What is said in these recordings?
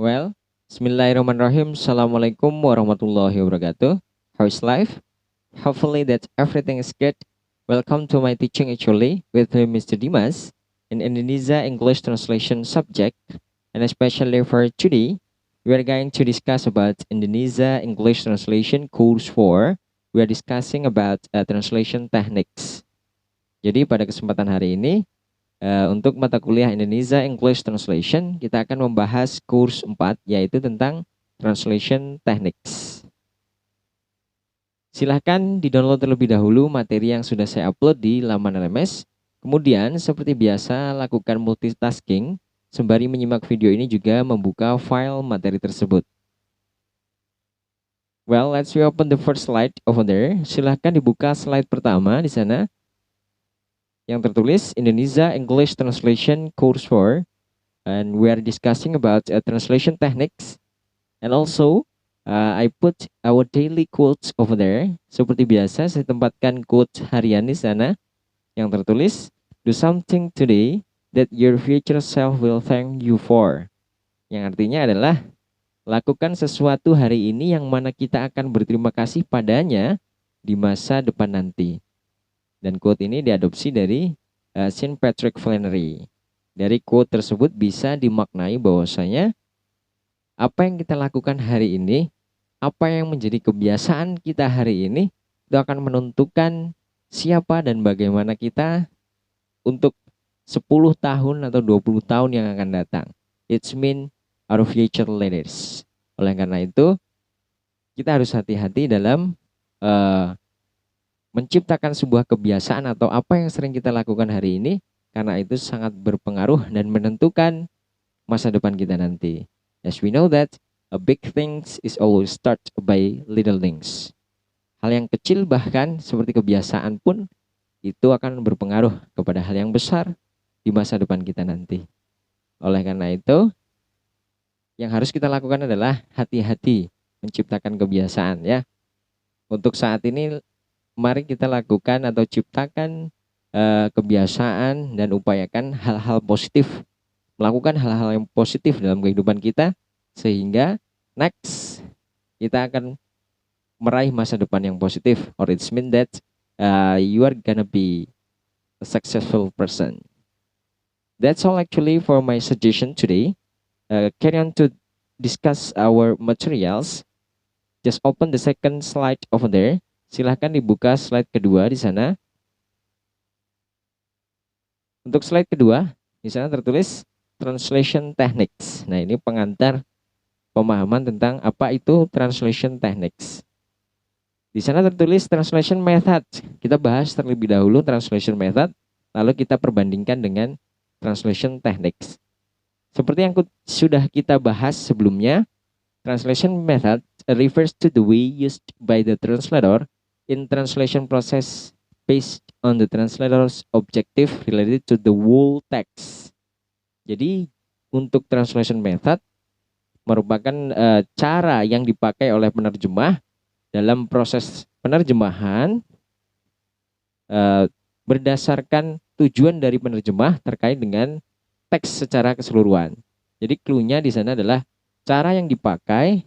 Well, Bismillahirrahmanirrahim. Assalamualaikum warahmatullahi wabarakatuh. How's life? Hopefully that everything is good. Welcome to my teaching actually with me, Mr. Dimas, in Indonesia English translation subject, and especially for today, we are going to discuss about Indonesia English translation course 4. We are discussing about translation techniques. Jadi pada kesempatan hari ini untuk mata kuliah Indonesia English Translation, kita akan membahas kurs 4, yaitu tentang Translation Techniques. Silahkan di-download terlebih dahulu materi yang sudah saya upload di laman LMS. Kemudian, seperti biasa, lakukan multitasking, sembari menyimak video ini juga membuka file materi tersebut. Well, let's reopen the first slide over there. Silahkan dibuka slide pertama di sana, yang tertulis Indonesia English Translation Course 4, and we are discussing about translation techniques, and also I put our daily quotes over there. Seperti biasa, saya tempatkan quote harian di sana yang tertulis do something today that your future self will thank you for, yang artinya adalah lakukan sesuatu hari ini yang mana kita akan berterima kasih padanya di masa depan nanti. Dan quote ini diadopsi dari St. Patrick Flannery. Dari quote tersebut bisa dimaknai bahwasanya apa yang kita lakukan hari ini, apa yang menjadi kebiasaan kita hari ini, itu akan menentukan siapa dan bagaimana kita untuk 10 tahun atau 20 tahun yang akan datang. It's mean our future leaders. Oleh karena itu, kita harus hati-hati dalam menciptakan sebuah kebiasaan atau apa yang sering kita lakukan hari ini, karena itu sangat berpengaruh dan menentukan masa depan kita nanti. As we know that a big things is always start by little things. Hal yang kecil bahkan seperti kebiasaan pun itu akan berpengaruh kepada hal yang besar di masa depan kita nanti. Oleh karena itu, yang harus kita lakukan adalah hati-hati menciptakan kebiasaan ya. Untuk saat ini mari kita lakukan atau ciptakan kebiasaan dan upayakan hal-hal positif, melakukan hal-hal yang positif dalam kehidupan kita, sehingga next kita akan meraih masa depan yang positif, or it's mean that you are gonna be a successful person. That's all actually for my suggestion today. Carry on to discuss our materials. Just open the second slide over there. Silahkan dibuka slide kedua di sana. Untuk slide kedua, di sana tertulis Translation Techniques. Nah, ini pengantar pemahaman tentang apa itu Translation Techniques. Di sana tertulis Translation Method. Kita bahas terlebih dahulu Translation Method, lalu kita perbandingkan dengan Translation Techniques. Seperti yang sudah kita bahas sebelumnya, Translation Method refers to the way used by the translator in translation process based on the translator's objective related to the whole text. Jadi untuk translation method merupakan cara yang dipakai oleh penerjemah dalam proses penerjemahan berdasarkan tujuan dari penerjemah terkait dengan teks secara keseluruhan. Jadi clue-nya di sana adalah cara yang dipakai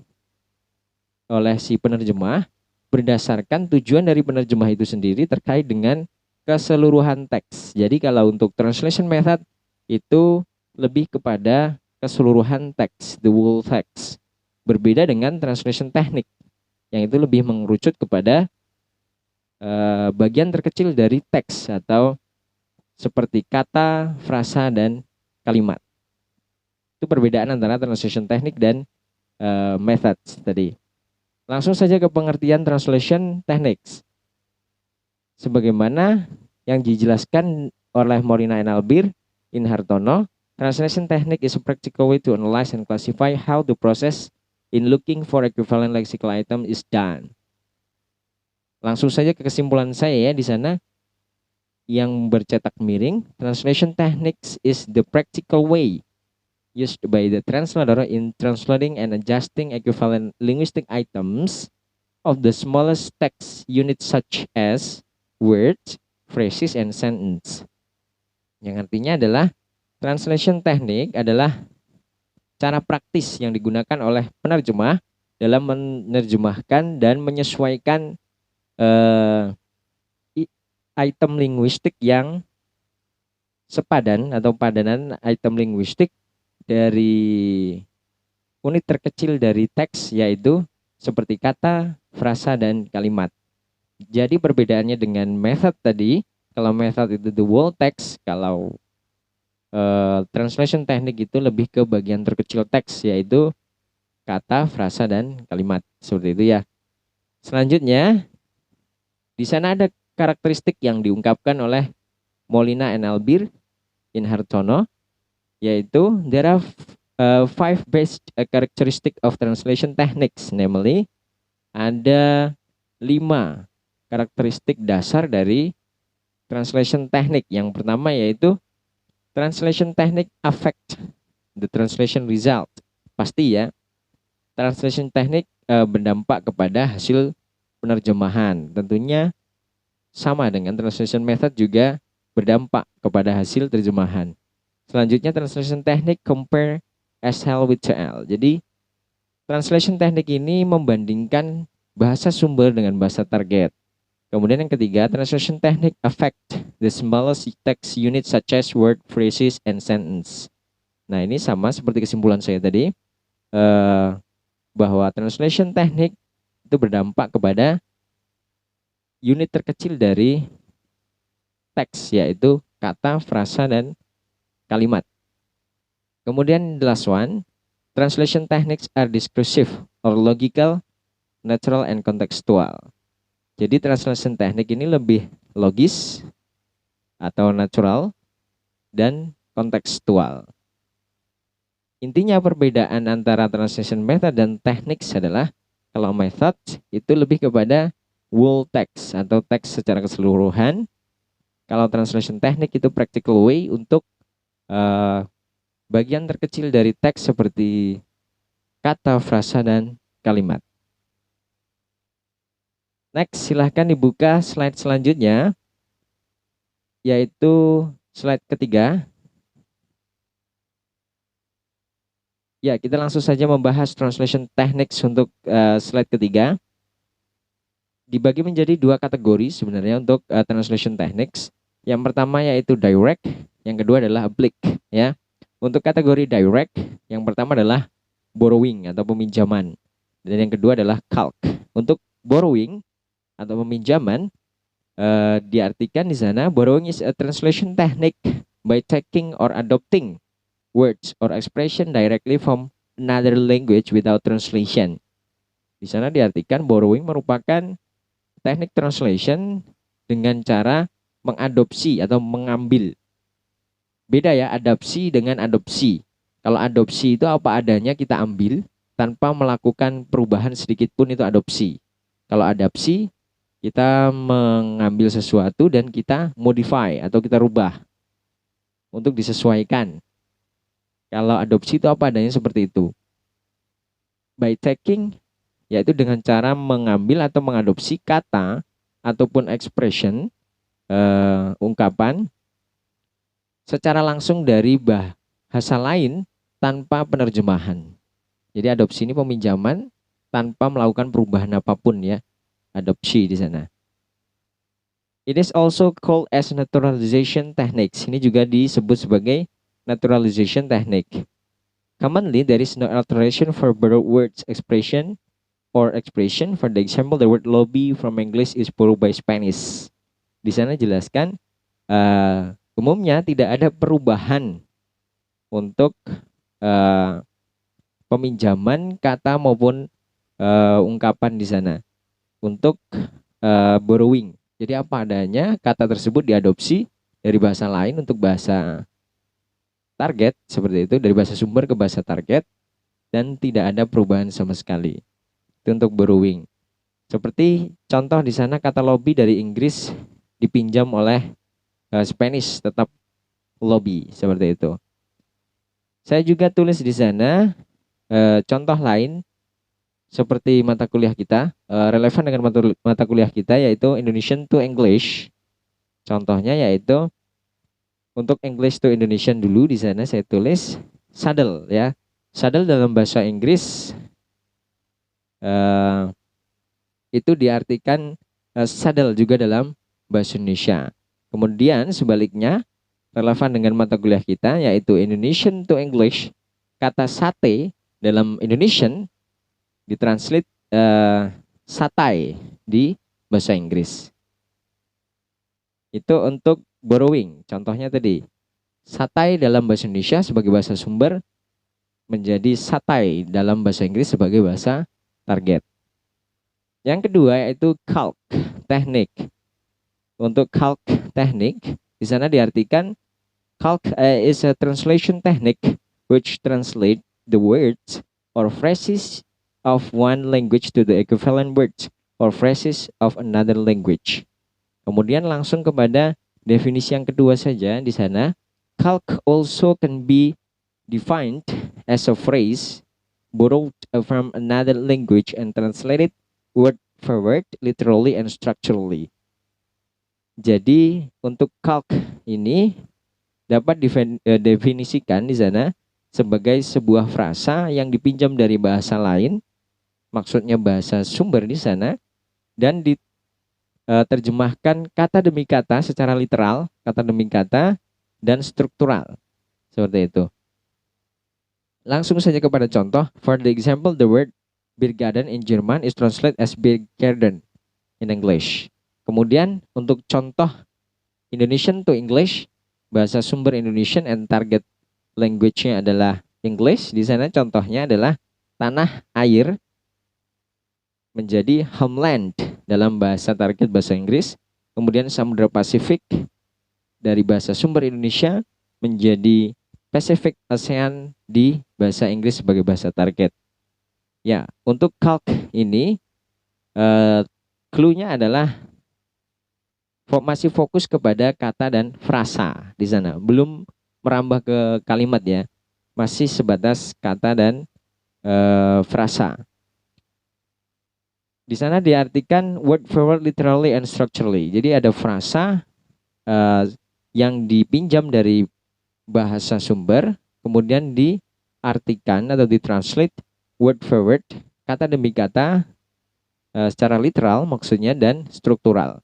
oleh si penerjemah berdasarkan tujuan dari penerjemah itu sendiri terkait dengan keseluruhan teks. Jadi kalau untuk translation method itu lebih kepada keseluruhan teks, the whole text. Berbeda dengan translation teknik yang itu lebih mengerucut kepada bagian terkecil dari teks atau seperti kata, frasa, dan kalimat. Itu perbedaan antara translation teknik dan method tadi. Langsung saja ke pengertian translation techniques. Sebagaimana yang dijelaskan oleh Morina and Albir in Hartono, translation technique is a practical way to analyze and classify how the process in looking for equivalent lexical item is done. Langsung saja ke kesimpulan saya ya di sana yang bercetak miring, translation techniques is the practical way used by the translator in translating and adjusting equivalent linguistic items of the smallest text units such as words, phrases, and sentence. Yang artinya adalah translation technique adalah cara praktis yang digunakan oleh penerjemah dalam menerjemahkan dan menyesuaikan item linguistik yang sepadan atau padanan item linguistik dari unit terkecil dari teks, yaitu seperti kata, frasa, dan kalimat. Jadi perbedaannya dengan method tadi, kalau method itu the whole text, kalau translation teknik itu lebih ke bagian terkecil teks, yaitu kata, frasa, dan kalimat. Seperti itu ya. Selanjutnya, di sana ada karakteristik yang diungkapkan oleh Molina and Albir in Hartono, yaitu there are five basic characteristic of translation techniques, namely ada 5 karakteristik dasar dari translation teknik. Yang pertama yaitu translation technique affect the translation result. Pasti ya, translation teknik berdampak kepada hasil penerjemahan. Tentunya sama dengan translation method juga berdampak kepada hasil terjemahan. Selanjutnya translation teknik compare SL with TL. Jadi translation teknik ini membandingkan bahasa sumber dengan bahasa target. Kemudian yang ketiga, translation technique affect the smallest text unit such as word, phrases, and sentence. Nah, ini sama seperti kesimpulan saya tadi, bahwa translation technique itu berdampak kepada unit terkecil dari teks, yaitu kata, frasa, dan kalimat. Kemudian the last one, translation techniques are discursive or logical, natural, and contextual. Jadi translation teknik ini lebih logis atau natural dan kontekstual. Intinya perbedaan antara translation method dan teknik adalah kalau method itu lebih kepada whole text atau teks secara keseluruhan. Kalau translation teknik itu practical way untuk bagian terkecil dari teks seperti kata, frasa, dan kalimat. Next, silahkan dibuka slide selanjutnya, yaitu slide ketiga. Ya, kita langsung saja membahas translation techniques untuk slide ketiga. Dibagi menjadi 2 kategori sebenarnya untuk translation techniques. Yang pertama yaitu direct, yang kedua adalah oblique. Ya, untuk kategori direct, yang pertama adalah borrowing atau peminjaman, dan yang kedua adalah calque. Untuk borrowing atau peminjaman, diartikan di sana borrowing is a translation technique by taking or adopting words or expression directly from another language without translation. Di sana diartikan borrowing merupakan teknik translation dengan cara mengadopsi atau mengambil. Beda ya, adopsi dengan adopsi. Kalau adopsi itu apa adanya kita ambil tanpa melakukan perubahan sedikit pun, itu adopsi. Kalau adopsi, kita mengambil sesuatu dan kita modify atau kita rubah untuk disesuaikan. Kalau adopsi itu apa adanya seperti itu. By taking, yaitu dengan cara mengambil atau mengadopsi kata ataupun expression, ungkapan secara langsung dari bahasa lain tanpa penerjemahan. Jadi adopsi ini peminjaman tanpa melakukan perubahan apapun ya. Adopsi di sana. It is also called as naturalization techniques. Ini juga disebut sebagai naturalization technique. Commonly, there is no alteration for borrowed words expression or expression. For the example, the word lobby from English is borrowed by Spanish. Di sana jelaskan umumnya tidak ada perubahan untuk peminjaman kata maupun ungkapan di sana. Untuk borrowing, jadi apa adanya, kata tersebut diadopsi dari bahasa lain untuk bahasa target, seperti itu, dari bahasa sumber ke bahasa target, dan tidak ada perubahan sama sekali. Itu untuk borrowing. Seperti contoh di sana, kata lobby dari Inggris dipinjam oleh Spanish, tetap lobby, seperti itu. Saya juga tulis di sana contoh lain seperti mata kuliah kita, relevan dengan mata kuliah kita, yaitu Indonesian to English. Contohnya yaitu untuk English to Indonesian dulu, di sana saya tulis saddle ya. Saddle dalam bahasa Inggris itu diartikan saddle juga dalam bahasa Indonesia. Kemudian sebaliknya relevan dengan mata kuliah kita yaitu Indonesian to English, kata sate dalam Indonesian ditranslate satai di bahasa Inggris. Itu untuk borrowing. Contohnya tadi, satai dalam bahasa Indonesia sebagai bahasa sumber menjadi satai dalam bahasa Inggris sebagai bahasa target. Yang kedua yaitu calc, teknik. Untuk calc teknik, di sana diartikan calc is a translation technique which translate the words or phrases of one language to the equivalent words or phrases of another language. Kemudian langsung kepada definisi yang kedua saja di sana. Calc also can be defined as a phrase borrowed from another language and translated word for word, literally and structurally. Jadi untuk calc ini dapat definisikan di sana sebagai sebuah frasa yang dipinjam dari bahasa lain, maksudnya bahasa sumber di sana, dan diterjemahkan kata demi kata secara literal, kata demi kata, dan struktural. Seperti itu. Langsung saja kepada contoh. For the example, the word Biergarten in German is translated as Biergarten in English. Kemudian untuk contoh Indonesian to English, bahasa sumber Indonesian and target language-nya adalah English. Di sana contohnya adalah tanah air menjadi homeland dalam bahasa target bahasa Inggris. Kemudian Samudra Pasifik dari bahasa sumber Indonesia menjadi Pacific Ocean di bahasa Inggris sebagai bahasa target. Ya, untuk calc ini clue-nya adalah masih fokus kepada kata dan frasa di sana, belum merambah ke kalimat ya, masih sebatas kata dan frasa. Di sana diartikan word for word, literally and structurally. Jadi ada frasa yang dipinjam dari bahasa sumber, kemudian diartikan atau ditranslate word for word, kata demi kata secara literal maksudnya dan struktural.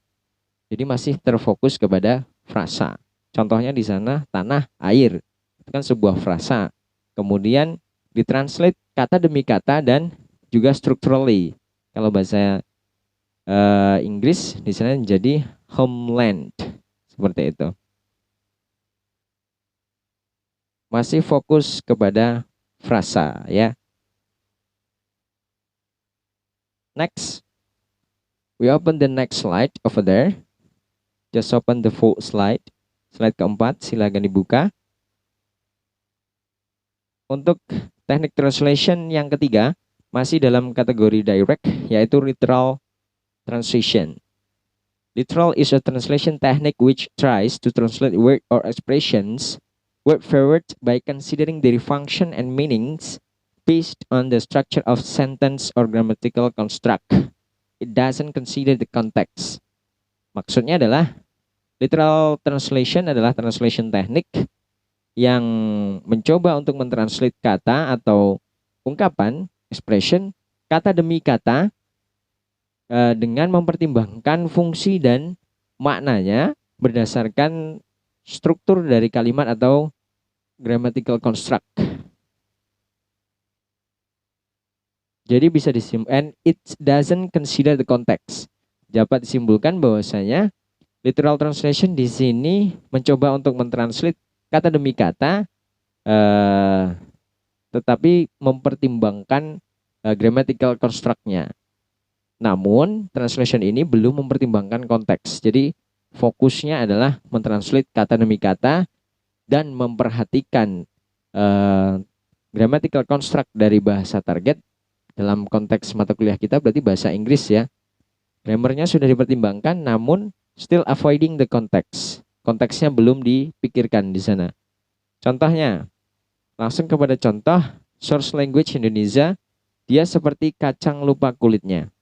Jadi masih terfokus kepada frasa. Contohnya di sana tanah air, itu kan sebuah frasa. Kemudian ditranslate kata demi kata dan juga structurally. Kalau bahasa Inggris di sana menjadi homeland, seperti itu. Masih fokus kepada frasa ya. Next, we open the next slide over there. Just open the full slide. Slide keempat, silakan dibuka. Untuk teknik translation yang ketiga, masih dalam kategori direct, yaitu literal translation. Literal is a translation technique which tries to translate word or expressions word for word by considering their function and meanings based on the structure of sentence or grammatical construct. It doesn't consider the context. Maksudnya adalah literal translation adalah translation teknik yang mencoba untuk mentranslate kata atau ungkapan, expression, kata demi kata dengan mempertimbangkan fungsi dan maknanya berdasarkan struktur dari kalimat atau grammatical construct. Jadi bisa disimpulkan, it doesn't consider the context. Dapat disimpulkan bahwasanya literal translation di sini mencoba untuk mentranslate kata demi kata, tetapi mempertimbangkan grammatical construct-nya. Namun translation ini belum mempertimbangkan konteks. Jadi fokusnya adalah mentranslate kata demi kata dan memperhatikan grammatical construct dari bahasa target. Dalam konteks mata kuliah kita berarti bahasa Inggris ya. Grammarnya sudah dipertimbangkan, namun still avoiding the context. Konteksnya belum dipikirkan di sana. Contohnya, langsung kepada contoh source language Indonesia, dia seperti kacang lupa kulitnya.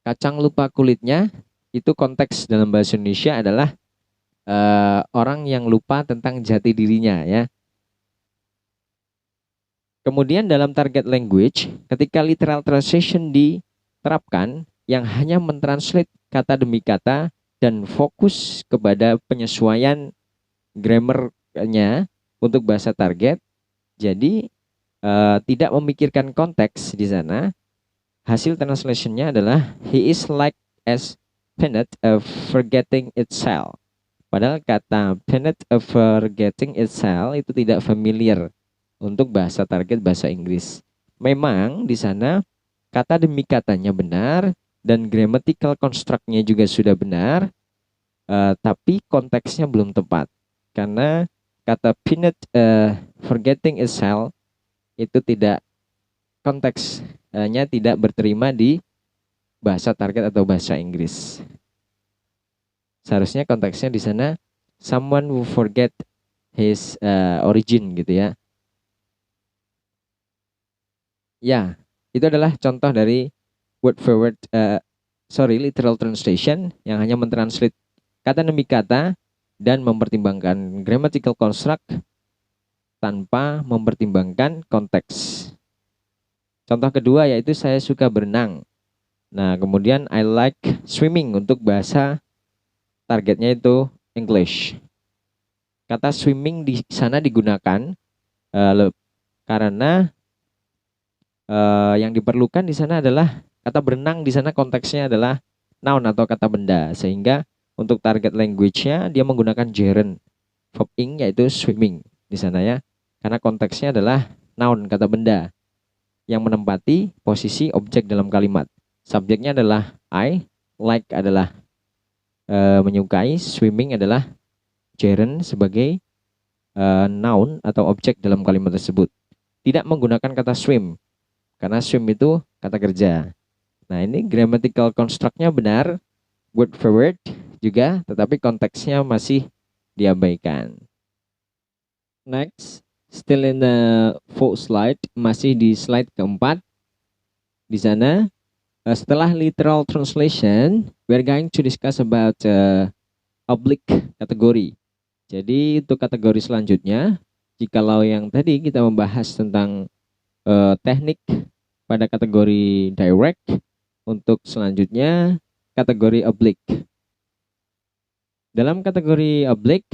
Kacang lupa kulitnya itu konteks dalam bahasa Indonesia adalah orang yang lupa tentang jati dirinya ya. Kemudian dalam target language, ketika literal translation diterapkan yang hanya mentranslate kata demi kata dan fokus kepada penyesuaian grammarnya untuk bahasa target, jadi tidak memikirkan konteks di sana, hasil translationnya adalah he is like as peanut of forgetting itself. Padahal kata peanut of forgetting itself itu tidak familiar untuk bahasa target bahasa Inggris. Memang di sana kata demi katanya benar dan grammatical construct-nya juga sudah benar, tapi konteksnya belum tepat. Karena kata peanut forgetting itself itu tidak konteksnya tidak berterima di bahasa target atau bahasa Inggris. Seharusnya konteksnya di sana someone who forget his origin gitu ya. Ya, itu adalah contoh dari word for word, literal translation yang hanya mentranslate kata demi kata dan mempertimbangkan grammatical construct tanpa mempertimbangkan konteks. Contoh kedua yaitu saya suka berenang. Nah, kemudian I like swimming untuk bahasa targetnya itu English. Kata swimming di sana digunakan karena yang diperlukan di sana adalah kata berenang di sana konteksnya adalah noun atau kata benda, sehingga untuk target language-nya dia menggunakan gerund verb ing yaitu swimming di sana ya, karena konteksnya adalah noun kata benda yang menempati posisi objek dalam kalimat. Subjeknya adalah I, like adalah menyukai, swimming adalah gerund sebagai noun atau objek dalam kalimat tersebut. Tidak menggunakan kata swim, karena swim itu kata kerja. Nah, ini grammatical construct-nya benar, word for word juga, tetapi konteksnya masih diabaikan. Next, still in the fourth slide, masih di slide keempat. Di sana, setelah literal translation, we are going to discuss about oblique kategori. Jadi untuk kategori selanjutnya, jikalau yang tadi kita membahas tentang teknik pada kategori direct, untuk selanjutnya kategori oblique. Dalam kategori oblique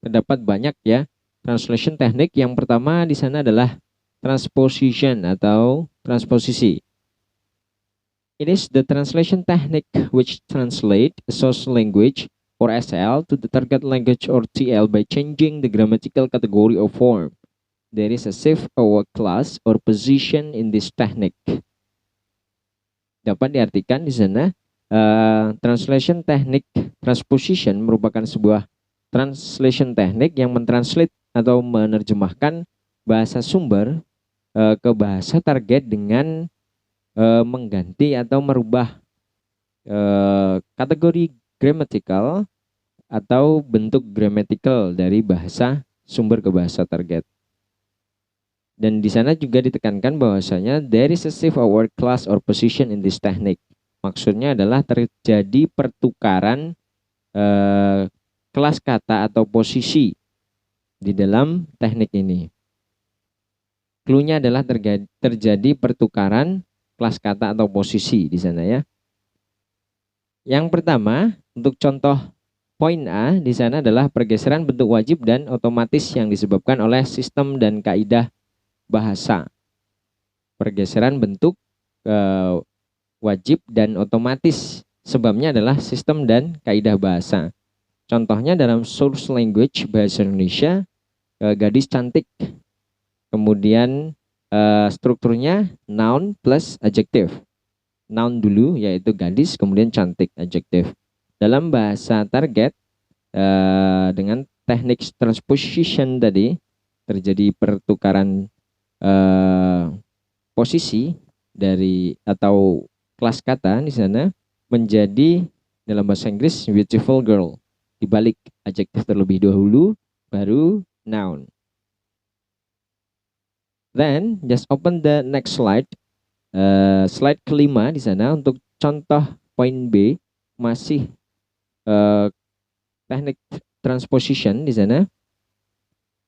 terdapat banyak ya translation teknik. Yang pertama di sana adalah transposition atau transposisi. It is the translation technique which translate a source language or SL to the target language or TL by changing the grammatical category or form. There is a safe or class or position in this technique. Dapat diartikan di sana translation teknik transposition merupakan sebuah translation teknik yang mentranslate atau menerjemahkan bahasa sumber ke bahasa target dengan mengganti atau merubah kategori grammatical atau bentuk grammatical dari bahasa sumber ke bahasa target. Dan di sana juga ditekankan bahwasanya there is a safe or word class or position in this technique. Maksudnya adalah terjadi pertukaran kelas kata atau posisi di dalam teknik ini. Clue-nya adalah terjadi pertukaran kelas kata atau posisi di sana ya. Yang pertama, untuk contoh poin A di sana adalah pergeseran bentuk wajib dan otomatis yang disebabkan oleh sistem dan kaidah bahasa. Pergeseran bentuk wajib dan otomatis sebabnya adalah sistem dan kaidah bahasa. Contohnya dalam source language bahasa Indonesia, gadis cantik. Kemudian strukturnya noun plus adjective. Noun dulu yaitu gadis, kemudian cantik adjective. Dalam bahasa target dengan teknik transposition tadi terjadi pertukaran posisi dari atau kelas kata di sana menjadi dalam bahasa Inggris beautiful girl. Dibalik adjective terlebih dahulu baru noun. Then just open the next slide. Slide kelima di sana untuk contoh poin B masih teknik transposition di sana.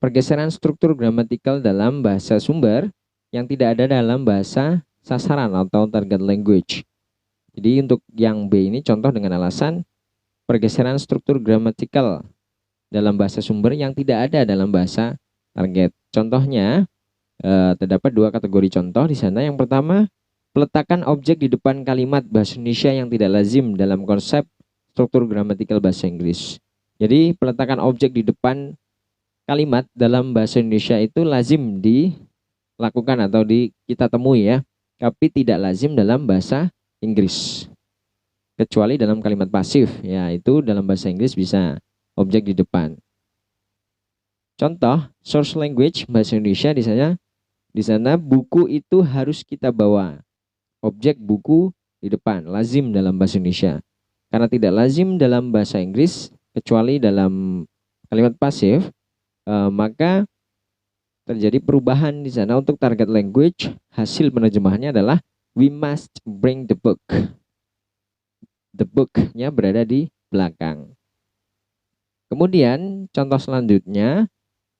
Pergeseran struktur gramatikal dalam bahasa sumber yang tidak ada dalam bahasa sasaran atau target language. Jadi untuk yang B ini contoh dengan alasan pergeseran struktur gramatikal dalam bahasa sumber yang tidak ada dalam bahasa target. Contohnya terdapat dua kategori contoh di sana. Yang pertama, peletakan objek di depan kalimat bahasa Indonesia yang tidak lazim dalam konsep struktur gramatikal bahasa Inggris. Jadi peletakan objek di depan kalimat dalam bahasa Indonesia itu lazim dilakukan atau kita temui ya, tapi tidak lazim dalam bahasa Inggris. Kecuali dalam kalimat pasif, yaitu dalam bahasa Inggris bisa objek di depan. Contoh source language bahasa Indonesia di sana buku itu harus kita bawa. Objek buku di depan, lazim dalam bahasa Indonesia. Karena tidak lazim dalam bahasa Inggris, kecuali dalam kalimat pasif, maka terjadi perubahan di sana. Untuk target language, hasil penerjemahannya adalah we must bring the book. The book-nya berada di belakang. Kemudian contoh selanjutnya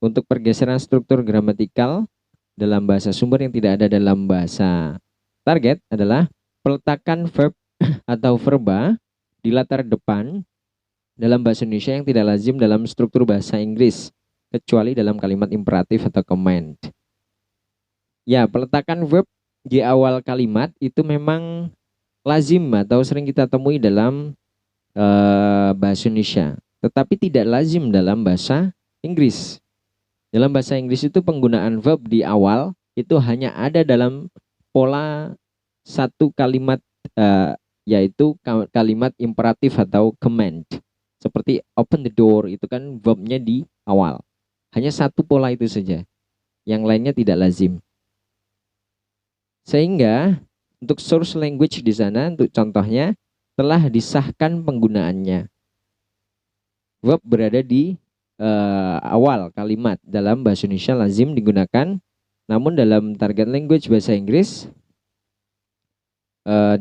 untuk pergeseran struktur gramatikal dalam bahasa sumber yang tidak ada dalam bahasa target adalah peletakan verb atau verba di latar depan dalam bahasa Indonesia yang tidak lazim dalam struktur bahasa Inggris, kecuali dalam kalimat imperatif atau command. Ya, peletakan verb di awal kalimat itu memang lazim atau sering kita temui dalam bahasa Indonesia, tetapi tidak lazim dalam bahasa Inggris. Dalam bahasa Inggris itu penggunaan verb di awal itu hanya ada dalam pola satu kalimat, yaitu kalimat imperatif atau command. Seperti open the door, itu kan verbnya di awal. Hanya satu pola itu saja. Yang lainnya tidak lazim. Sehingga untuk source language di sana, untuk contohnya, telah disahkan penggunaannya. Verb berada di awal kalimat dalam bahasa Indonesia lazim digunakan, namun dalam target language bahasa Inggris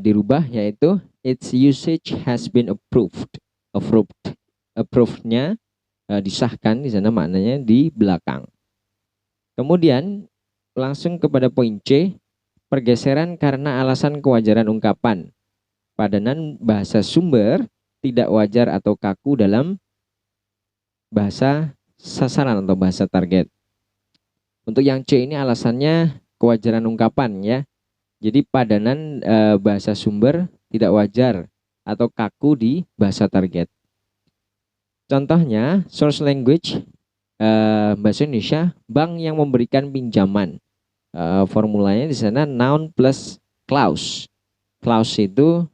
dirubah, yaitu its usage has been approved. Approved-nya disahkan di sana, maknanya di belakang. Kemudian langsung kepada poin C, pergeseran karena alasan kewajaran ungkapan. Padanan bahasa sumber tidak wajar atau kaku dalam bahasa sasaran atau bahasa target. Untuk yang C ini alasannya kewajaran ungkapan ya. Jadi padanan bahasa sumber tidak wajar atau kaku di bahasa target. Contohnya source language bahasa Indonesia, bank yang memberikan pinjaman. Formulanya di sana noun plus clause. Clause itu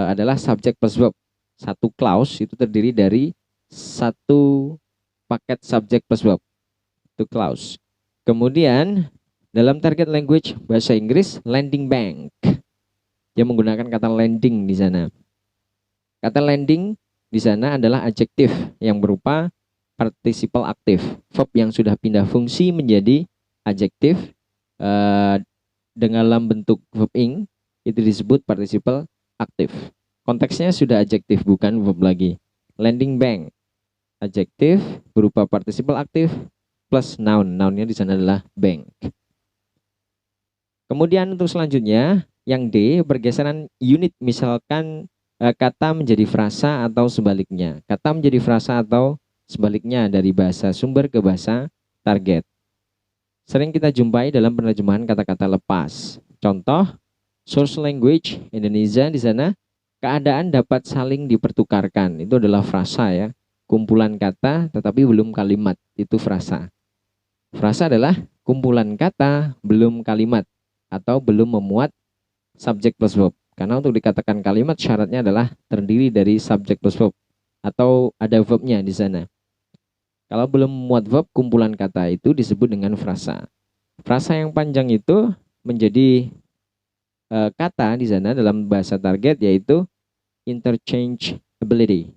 adalah subjek plus verb. Satu clause itu terdiri dari satu paket subjek plus verb, itu clause. Kemudian dalam target language bahasa Inggris, lending bank, dia menggunakan kata lending di sana. Kata lending di sana adalah adjektif yang berupa participle aktif, verb yang sudah pindah fungsi menjadi adjektif dengan dalam bentuk verb ing, itu disebut participle aktif. Konteksnya sudah adjektif, bukan verb lagi. Lending bank, adjektif berupa participle aktif plus noun. Nounnya di sana adalah bank. Kemudian untuk selanjutnya, yang D, pergeseran unit, misalkan kata menjadi frasa atau sebaliknya. Kata menjadi frasa atau sebaliknya dari bahasa sumber ke bahasa target. Sering kita jumpai dalam penerjemahan kata-kata lepas. Contoh, source language Indonesia di sana, keadaan dapat saling dipertukarkan. Itu adalah frasa ya. Kumpulan kata tetapi belum kalimat, itu frasa. Frasa adalah kumpulan kata belum kalimat atau belum memuat subjek plus verb. Karena untuk dikatakan kalimat syaratnya adalah terdiri dari subjek plus verb atau ada verbnya di sana. Kalau belum memuat verb, kumpulan kata itu disebut dengan frasa. Frasa yang panjang itu menjadi kata di sana dalam bahasa target, yaitu interchangeability.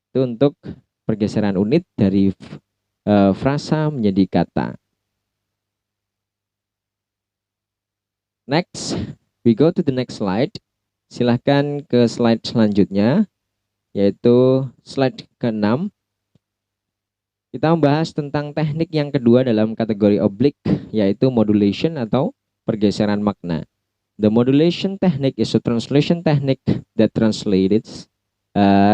Itu untuk pergeseran unit dari frasa menjadi kata. Next, we go to the next slide. Silahkan ke slide selanjutnya, yaitu slide ke-6. Kita membahas tentang teknik yang kedua dalam kategori oblik, yaitu modulation atau pergeseran makna. The modulation technique is a translation technique that translates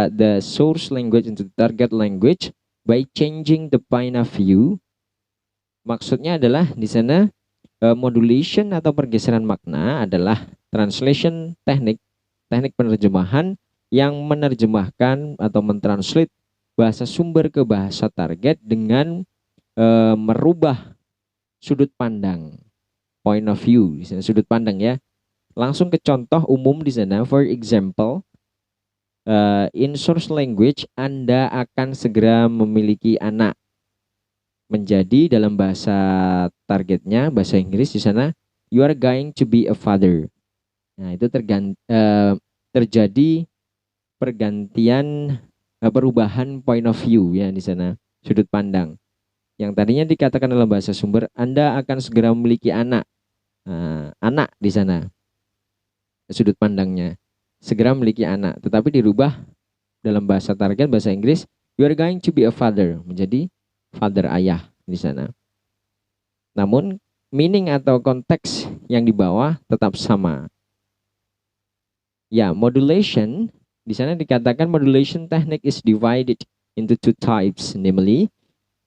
the source language into the target language by changing the point of view. Maksudnya adalah di sana modulation atau pergeseran makna adalah translation teknik, teknik penerjemahan yang menerjemahkan atau mentranslate bahasa sumber ke bahasa target dengan merubah sudut pandang, point of view, di sana sudut pandang ya. Langsung ke contoh umum di sana. For example, in source language Anda akan segera memiliki anak. Menjadi dalam bahasa targetnya, bahasa Inggris di sana, you are going to be a father. Nah, itu terjadi pergantian perubahan point of view ya di sana, sudut pandang. Yang tadinya dikatakan dalam bahasa sumber, Anda akan segera memiliki anak. Nah, anak di sana, sudut pandangnya, segera memiliki anak. Tetapi dirubah dalam bahasa target, bahasa Inggris, you are going to be a father, menjadi father, ayah di sana. Namun, meaning atau konteks yang dibawa tetap sama. Ya, modulation. Di sana dikatakan modulation technique is divided into two types, namely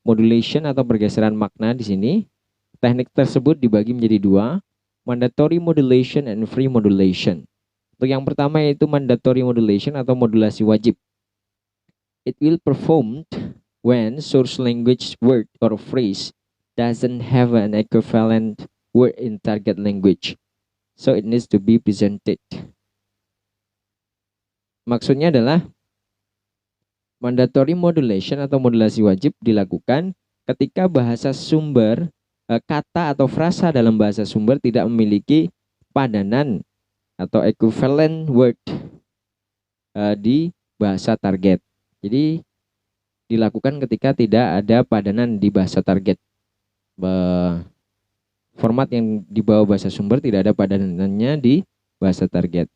modulation atau pergeseran makna di sini. Teknik tersebut dibagi menjadi dua, mandatory modulation and free modulation. Untuk yang pertama yaitu mandatory modulation atau modulasi wajib. It will performed when source language word or phrase doesn't have an equivalent word in target language, so it needs to be presented. Maksudnya adalah mandatory modulation atau modulasi wajib dilakukan ketika bahasa sumber, kata atau frasa dalam bahasa sumber tidak memiliki padanan atau equivalent word di bahasa target. Jadi dilakukan ketika tidak ada padanan di bahasa target. Format yang dibawa bahasa sumber tidak ada padanannya di bahasa target.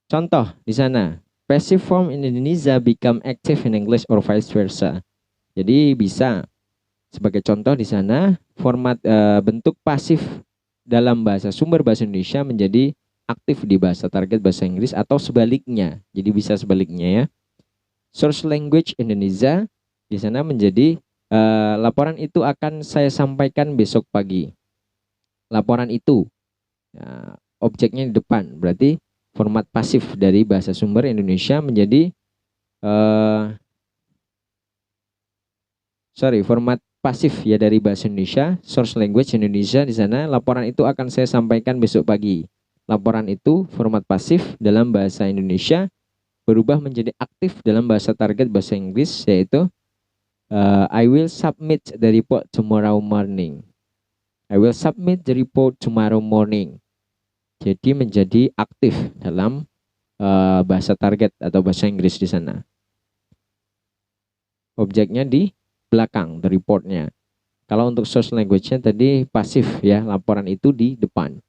Contoh di sana, passive form in Indonesia become active in English or vice versa. Jadi bisa sebagai contoh di sana, format bentuk pasif dalam bahasa sumber bahasa Indonesia menjadi aktif di bahasa target bahasa Inggris atau sebaliknya. Jadi bisa sebaliknya ya. Source language Indonesia di sana menjadi laporan itu akan saya sampaikan besok pagi. Laporan itu, objeknya di depan, berarti format pasif dari bahasa sumber Indonesia menjadi format pasif ya dari bahasa Indonesia, source language Indonesia di sana, laporan itu akan saya sampaikan besok pagi. Laporan itu format pasif dalam bahasa Indonesia berubah menjadi aktif dalam bahasa target bahasa Inggris, yaitu I will submit the report tomorrow morning. I will submit the report tomorrow morning. Jadi menjadi aktif dalam bahasa target atau bahasa Inggris di sana. Objeknya di belakang, the reportnya. Kalau untuk source language-nya tadi pasif ya, laporan itu di depan.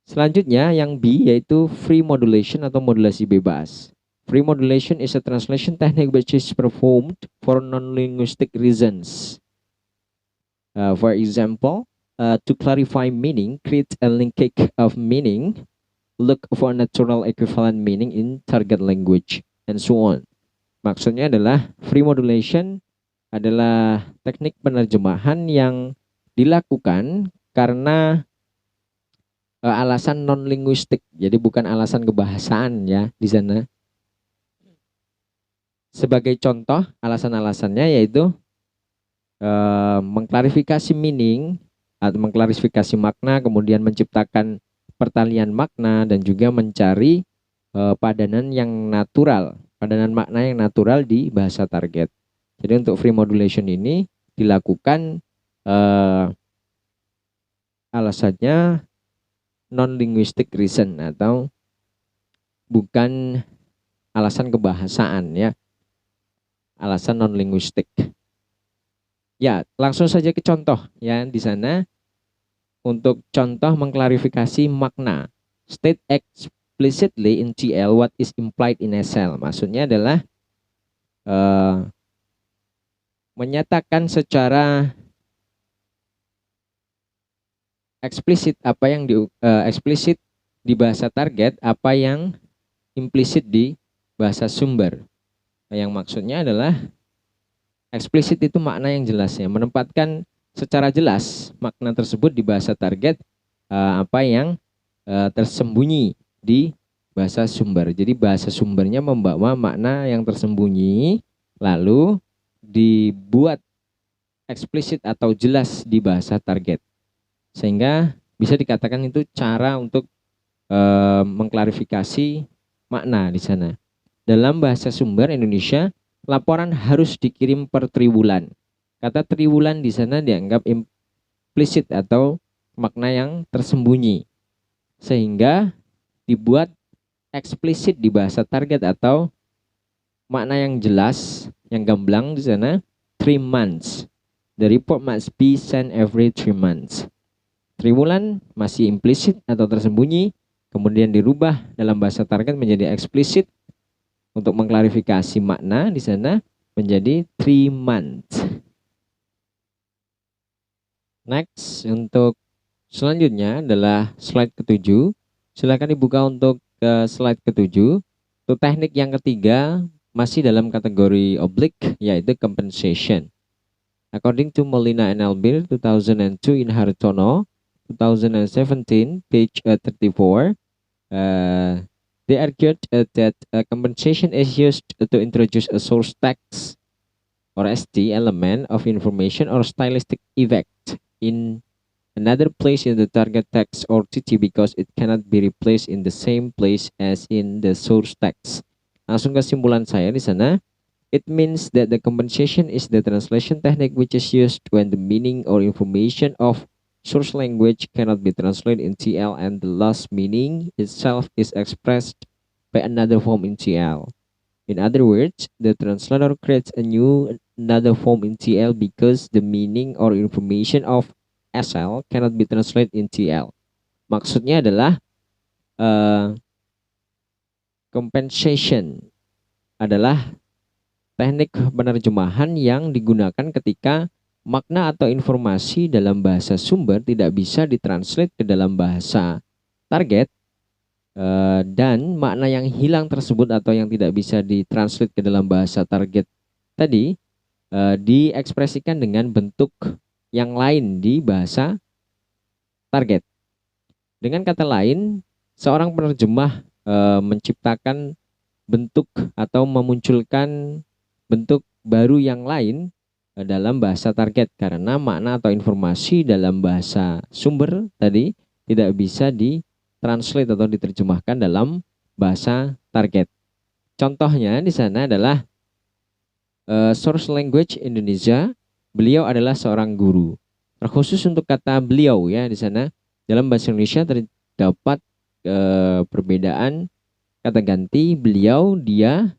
Selanjutnya yang B yaitu free modulation atau modulasi bebas. Free modulation is a translation technique which is performed for non-linguistic reasons. For example, to clarify meaning, create a linkage of meaning, look for natural equivalent meaning in target language, and so on. Maksudnya adalah free modulation adalah teknik penerjemahan yang dilakukan karena alasan non-linguistik, jadi bukan alasan kebahasaan ya di sana. Sebagai contoh, alasan-alasannya yaitu mengklarifikasi meaning atau mengklarifikasi makna, kemudian menciptakan pertalian makna dan juga mencari padanan yang natural, padanan makna yang natural di bahasa target. Jadi untuk free modulation ini dilakukan alasannya non-linguistic reason atau bukan alasan kebahasaan ya, alasan non-linguistik. Ya, langsung saja ke contoh ya di sana. Untuk contoh mengklarifikasi makna, state explicitly in TL what is implied in SL. Maksudnya adalah menyatakan secara eksplisit apa yang eksplisit di bahasa target, apa yang implisit di bahasa sumber. Yang maksudnya adalah eksplisit itu makna yang jelasnya, menempatkan secara jelas makna tersebut di bahasa target, apa yang tersembunyi di bahasa sumber. Jadi bahasa sumbernya membawa makna yang tersembunyi, lalu dibuat eksplisit atau jelas di bahasa target. Sehingga bisa dikatakan itu cara untuk mengklarifikasi makna di sana. Dalam bahasa sumber Indonesia, laporan harus dikirim per triwulan. Kata triwulan di sana dianggap implisit atau makna yang tersembunyi, sehingga dibuat eksplisit di bahasa target atau makna yang jelas, yang gamblang di sana, 3 months. The report must be sent every 3 months. Triwulan masih implisit atau tersembunyi, kemudian dirubah dalam bahasa target menjadi eksplisit untuk mengklarifikasi makna di sana menjadi 3 months. Next, untuk selanjutnya adalah slide ke-7. Silakan dibuka untuk ke slide ke-7. Untuk teknik yang ketiga masih dalam kategori oblique, yaitu compensation. According to Molina and Albir 2002 in Hartono 2017 page 34, they argued that compensation is used to introduce a source text or ST element of information or stylistic effect in another place in the target text or TT because it cannot be replaced in the same place as in the source text. Langsung kesimpulan saya di sana, it means that the compensation is the translation technique which is used when the meaning or information of source language cannot be translated in TL and the lost meaning itself is expressed by another form in TL. In other words, the translator creates another form in TL because the meaning or information of SL cannot be translated in TL. Maksudnya adalah compensation adalah teknik penerjemahan yang digunakan ketika makna atau informasi dalam bahasa sumber tidak bisa ditranslate ke dalam bahasa target, dan makna yang hilang tersebut atau yang tidak bisa ditranslate ke dalam bahasa target tadi diekspresikan dengan bentuk yang lain di bahasa target. Dengan kata lain, seorang penerjemah menciptakan bentuk atau memunculkan bentuk baru yang lain dalam bahasa target karena makna atau informasi dalam bahasa sumber tadi tidak bisa ditranslate atau diterjemahkan dalam bahasa target. Contohnya di sana adalah source language Indonesia. Beliau adalah seorang guru. Terkhusus untuk kata beliau ya di sana dalam bahasa Indonesia terdapat perbedaan kata ganti beliau, dia,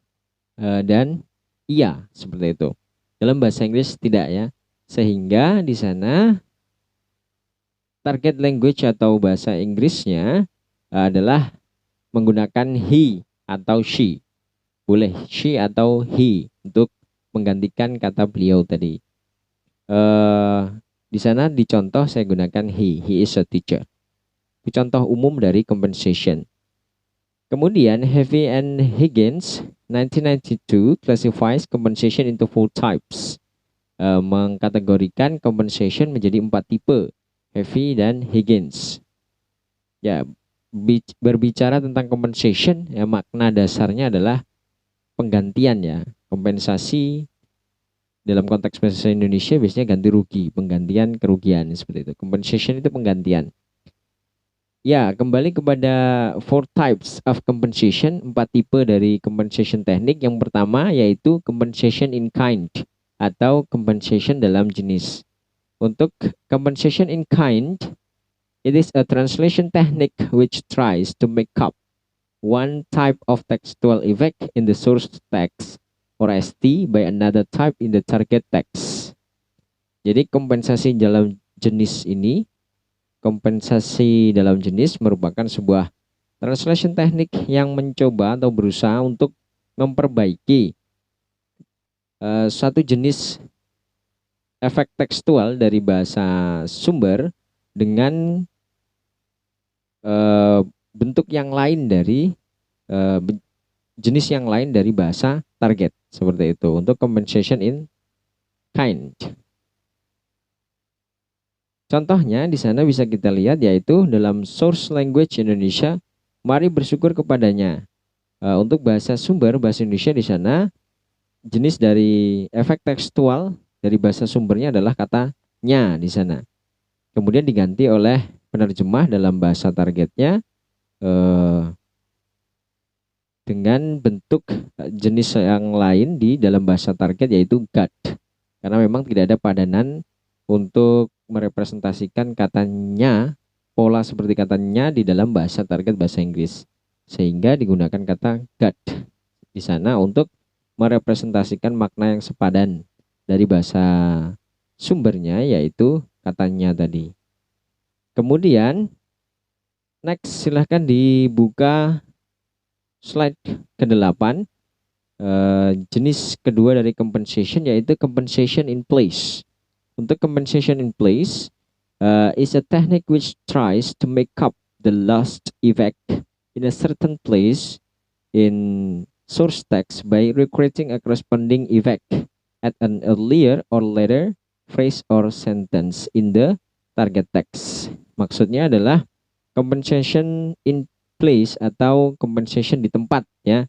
dan ia seperti itu. Dalam bahasa Inggris tidak ya. Sehingga di sana target language atau bahasa Inggrisnya adalah menggunakan he atau she. Boleh she atau he untuk menggantikan kata beliau tadi. Di sana di contoh saya gunakan he is a teacher. Itu contoh umum dari compensation. Kemudian Harvey and Higgins 1992 classifies compensation into 4 types. Mengkategorikan compensation menjadi 4 tipe. Harvey dan Higgins. Ya, berbicara tentang compensation, ya makna dasarnya adalah penggantian ya. Kompensasi dalam konteks bahasa Indonesia biasanya ganti rugi, penggantian kerugian seperti itu. Compensation itu penggantian. Ya, kembali kepada 4 types of compensation, 4 tipe dari compensation teknik. Yang pertama yaitu compensation in kind atau compensation dalam jenis. Untuk compensation in kind, it is a translation technique which tries to make up one type of textual effect in the source text or ST by another type in the target text. Jadi kompensasi dalam jenis ini, kompensasi dalam jenis merupakan sebuah translation teknik yang mencoba atau berusaha untuk memperbaiki suatu jenis efek tekstual dari bahasa sumber dengan bentuk yang lain dari jenis yang lain dari bahasa target, seperti itu untuk compensation in kind. Contohnya di sana bisa kita lihat yaitu dalam source language Indonesia, mari bersyukur kepadanya. Untuk bahasa sumber bahasa Indonesia di sana, jenis dari efek tekstual dari bahasa sumbernya adalah kata nya di sana. Kemudian diganti oleh penerjemah dalam bahasa targetnya dengan bentuk jenis yang lain di dalam bahasa target yaitu God. Karena memang tidak ada padanan untuk merepresentasikan katanya, pola seperti katanya di dalam bahasa target bahasa Inggris. Sehingga digunakan kata God di sana untuk merepresentasikan makna yang sepadan dari bahasa sumbernya yaitu katanya tadi. Kemudian next silahkan dibuka slide ke-8. Jenis kedua dari compensation yaitu compensation in place. Untuk compensation in place is a technique which tries to make up the lost effect in a certain place in source text by recreating a corresponding effect at an earlier or later phrase or sentence in the target text. Maksudnya adalah compensation in place atau compensation di tempat ya,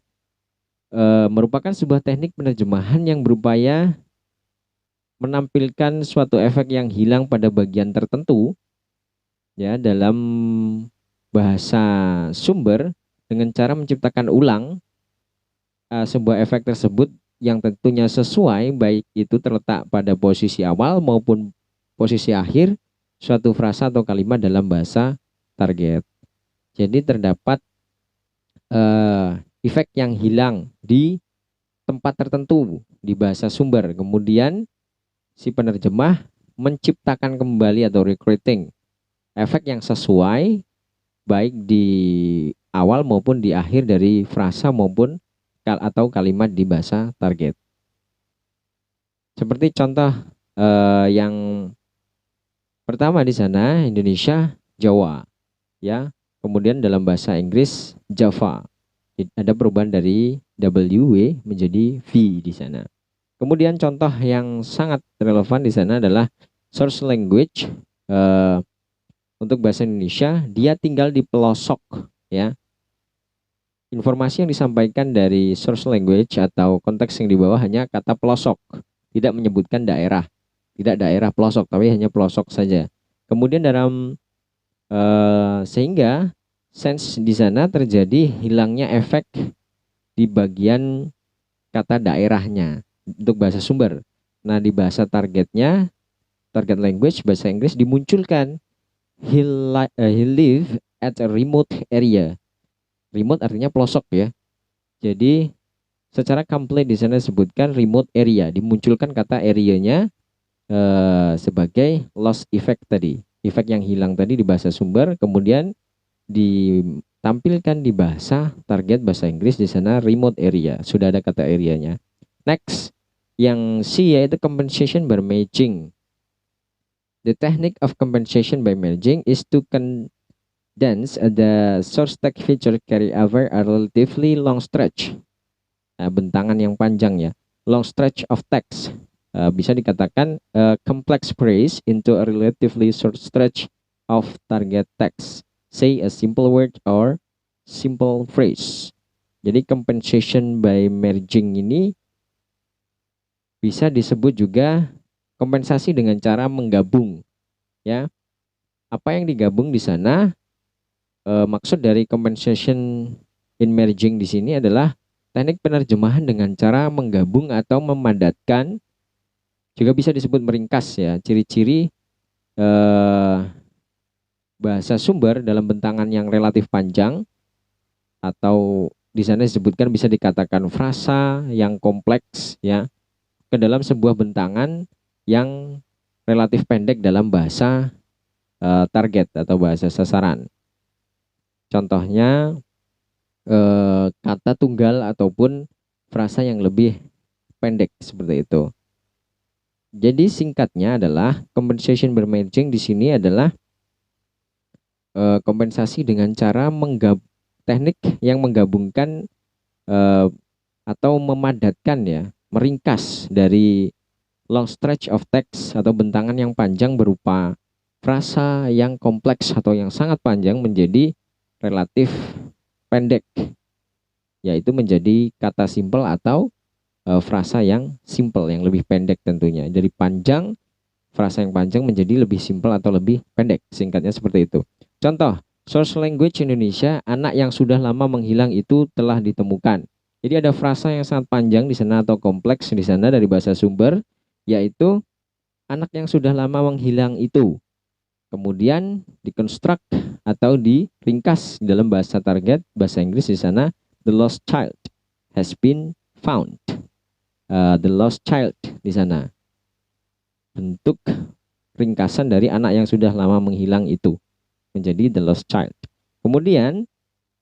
merupakan sebuah teknik penerjemahan yang berupaya menampilkan suatu efek yang hilang pada bagian tertentu ya dalam bahasa sumber dengan cara menciptakan ulang sebuah efek tersebut yang tentunya sesuai, baik itu terletak pada posisi awal maupun posisi akhir suatu frasa atau kalimat dalam bahasa target. Jadi terdapat efek yang hilang di tempat tertentu di bahasa sumber. Kemudian si penerjemah menciptakan kembali atau recreating efek yang sesuai baik di awal maupun di akhir dari frasa maupun atau kalimat di bahasa target. Seperti contoh yang pertama di sana Indonesia, Jawa, ya. Kemudian dalam bahasa Inggris Java. Ada perubahan dari W menjadi V di sana. Kemudian contoh yang sangat relevan di sana adalah source language untuk bahasa Indonesia, dia tinggal di pelosok, ya. Informasi yang disampaikan dari source language atau konteks yang di bawah hanya kata pelosok, tidak menyebutkan daerah, tidak daerah pelosok, tapi hanya pelosok saja. Kemudian dalam sehingga sense di sana terjadi hilangnya efek di bagian kata daerahnya untuk bahasa sumber. Nah di bahasa targetnya, target language bahasa Inggris dimunculkan he live at a remote area. Remote artinya pelosok ya. Jadi secara complete di sana disebutkan remote area, dimunculkan kata area-nya sebagai lost effect tadi, efek yang hilang tadi di bahasa sumber, kemudian ditampilkan di bahasa target bahasa Inggris di sana remote area, sudah ada kata area-nya. Next, yang C yaitu compensation by merging. The technique of compensation by merging is to condense the source text feature carry over a relatively long stretch. Nah, bentangan yang panjang ya, long stretch of text. Bisa dikatakan complex phrase into a relatively short stretch of target text. Say a simple word or simple phrase. Jadi compensation by merging ini bisa disebut juga kompensasi dengan cara menggabung, ya. Apa yang digabung di sana? Maksud dari compensation in merging di sini adalah teknik penerjemahan dengan cara menggabung atau memadatkan, juga bisa disebut meringkas ya. Ciri-ciri bahasa sumber dalam bentangan yang relatif panjang atau di sana disebutkan bisa dikatakan frasa yang kompleks ya, ke dalam sebuah bentangan yang relatif pendek dalam bahasa target atau bahasa sasaran. Contohnya kata tunggal ataupun frasa yang lebih pendek seperti itu. Jadi singkatnya adalah compensation by merging di sini adalah kompensasi dengan cara teknik yang menggabungkan eh, atau memadatkan ya, meringkas dari long stretch of text atau bentangan yang panjang berupa frasa yang kompleks atau yang sangat panjang menjadi relatif pendek, yaitu menjadi kata simple atau frasa yang simple, yang lebih pendek tentunya. Dari panjang, frasa yang panjang menjadi lebih simple atau lebih pendek. Singkatnya seperti itu. Contoh, source language Indonesia, anak yang sudah lama menghilang itu telah ditemukan. Jadi ada frasa yang sangat panjang di sana atau kompleks di sana dari bahasa sumber, yaitu anak yang sudah lama menghilang itu. Kemudian dikonstruk atau diringkas dalam bahasa target, bahasa Inggris di sana, the lost child has been found. The lost child di sana. Bentuk ringkasan dari anak yang sudah lama menghilang itu menjadi the lost child. Kemudian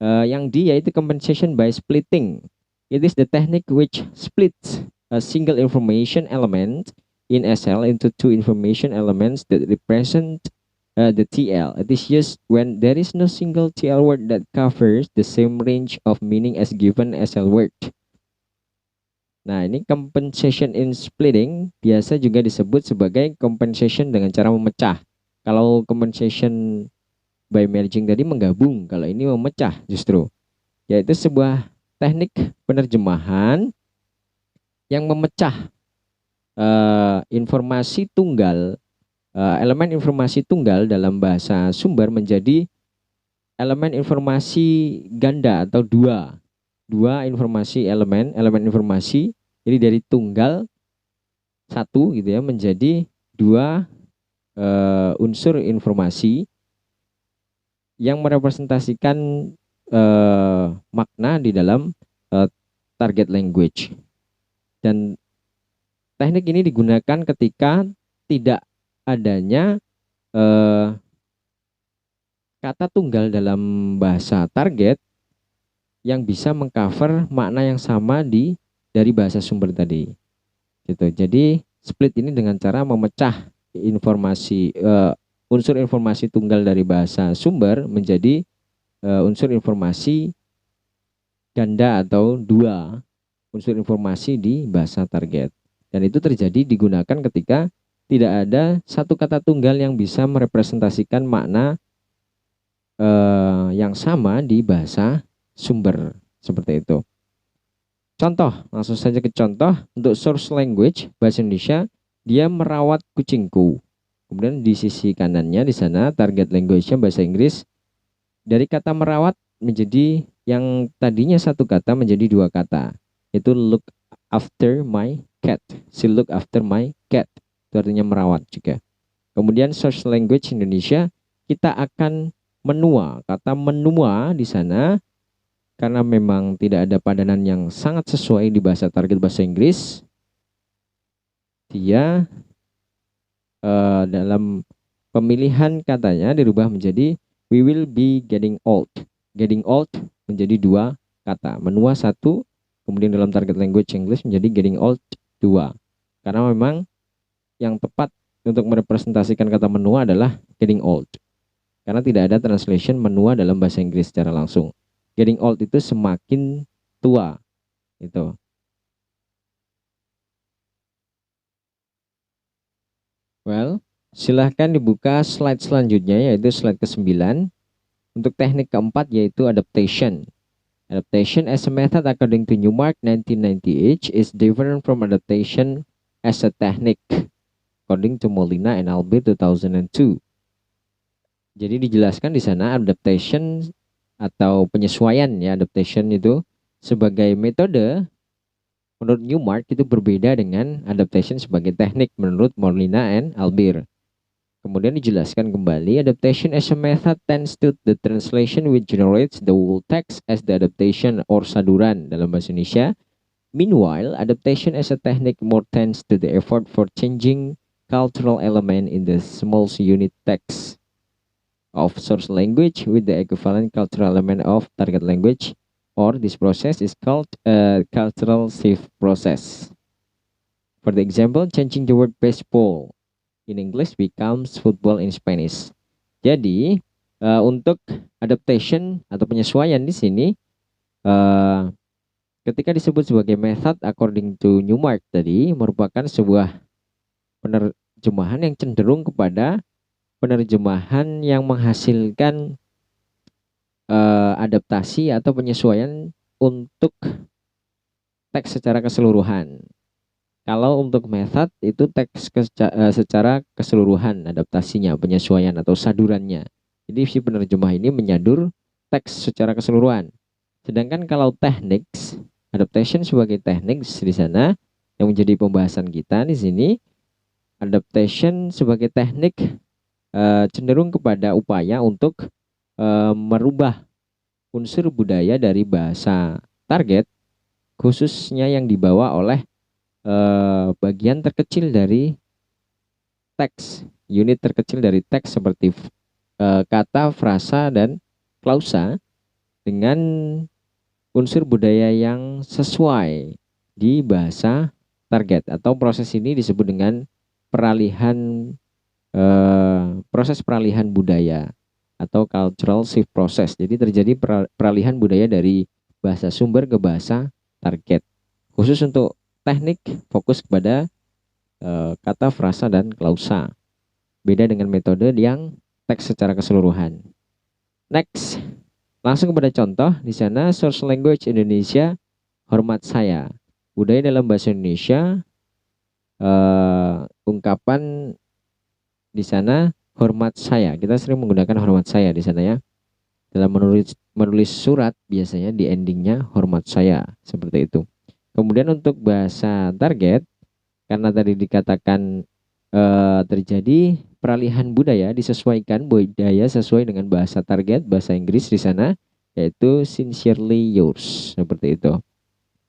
yang D yaitu compensation by splitting. It is the technique which splits a single information element in SL into two information elements that represent the TL. It is used when there is no single TL word that covers the same range of meaning as given SL word. Nah, ini compensation in splitting biasa juga disebut sebagai compensation dengan cara memecah. Kalau compensation by merging tadi menggabung, kalau ini memecah justru. Yaitu sebuah teknik penerjemahan yang memecah informasi tunggal, elemen informasi tunggal dalam bahasa sumber menjadi elemen informasi ganda atau dua informasi elemen informasi, jadi dari tunggal satu gitu ya menjadi dua unsur informasi yang merepresentasikan makna di dalam target language. Dan teknik ini digunakan ketika tidak adanya kata tunggal dalam bahasa target yang bisa mengcover makna yang sama dari bahasa sumber tadi. Gitu. Jadi split ini dengan cara memecah informasi unsur informasi tunggal dari bahasa sumber menjadi unsur informasi ganda atau dua unsur informasi di bahasa target. Dan itu terjadi digunakan ketika tidak ada satu kata tunggal yang bisa merepresentasikan makna yang sama di bahasa sumber, seperti itu. Contoh, langsung saja ke contoh. Untuk source language bahasa Indonesia, dia merawat kucingku. Kemudian di sisi kanannya di sana target language-nya bahasa Inggris, dari kata merawat menjadi yang tadinya satu kata menjadi dua kata. Itu look after my cat. She look after my cat. Itu artinya merawat juga. Kemudian source language Indonesia, kita akan menua. Kata menua di sana karena memang tidak ada padanan yang sangat sesuai di bahasa target bahasa Inggris, dia dalam pemilihan katanya dirubah menjadi we will be getting old. Getting old menjadi dua kata, menua satu, kemudian dalam target language English menjadi getting old dua. Karena memang yang tepat untuk merepresentasikan kata menua adalah getting old. Karena tidak ada translation menua dalam bahasa Inggris secara langsung. Getting old itu semakin tua, itu. Well, silahkan dibuka slide selanjutnya yaitu slide ke-9. Untuk teknik keempat yaitu adaptation. Adaptation as a method according to Newmark 1998 is different from adaptation as a technique according to Molina and Albir 2002. Jadi dijelaskan di sana adaptation atau penyesuaian ya, adaptation itu sebagai metode menurut Newmark itu berbeda dengan adaptation sebagai teknik menurut Molina and Albir. Kemudian dijelaskan kembali, adaptation as a method tends to the translation which generates the whole text as the adaptation or saduran dalam bahasa Indonesia. Meanwhile, adaptation as a technique more tends to the effort for changing cultural element in the small unit text of source language with the equivalent cultural element of target language, or this process is called a cultural shift process. For the example, changing the word baseball in English becomes football in Spanish. Jadi untuk adaptation atau penyesuaian di sini ketika disebut sebagai method according to Newmark tadi merupakan sebuah penerjemahan yang cenderung kepada penerjemahan yang menghasilkan adaptasi atau penyesuaian untuk teks secara keseluruhan. Kalau untuk method itu teks secara keseluruhan adaptasinya, penyesuaian atau sadurannya. Jadi si penerjemah ini menyadur teks secara keseluruhan. Sedangkan kalau teknik, adaptation sebagai teknik di sana yang menjadi pembahasan kita di sini, adaptation sebagai teknik cenderung kepada upaya untuk merubah unsur budaya dari bahasa target, khususnya yang dibawa oleh bagian terkecil dari teks, unit terkecil dari teks seperti kata, frasa, dan klausa dengan unsur budaya yang sesuai di bahasa target. Atau proses ini disebut dengan peralihan proses peralihan budaya atau cultural shift process. Jadi terjadi peralihan budaya dari bahasa sumber ke bahasa target. Khusus untuk teknik fokus kepada kata, frasa, dan klausa. Beda dengan metode yang teks secara keseluruhan. Next, langsung kepada contoh di sana source language Indonesia, hormat saya. Budaya dalam bahasa Indonesia, ungkapan di sana hormat saya. Kita sering menggunakan hormat saya di sana ya. Dalam menulis surat biasanya di endingnya hormat saya seperti itu. Kemudian untuk bahasa target, karena tadi dikatakan terjadi peralihan budaya, disesuaikan budaya sesuai dengan bahasa target, bahasa Inggris di sana, yaitu sincerely yours, seperti itu.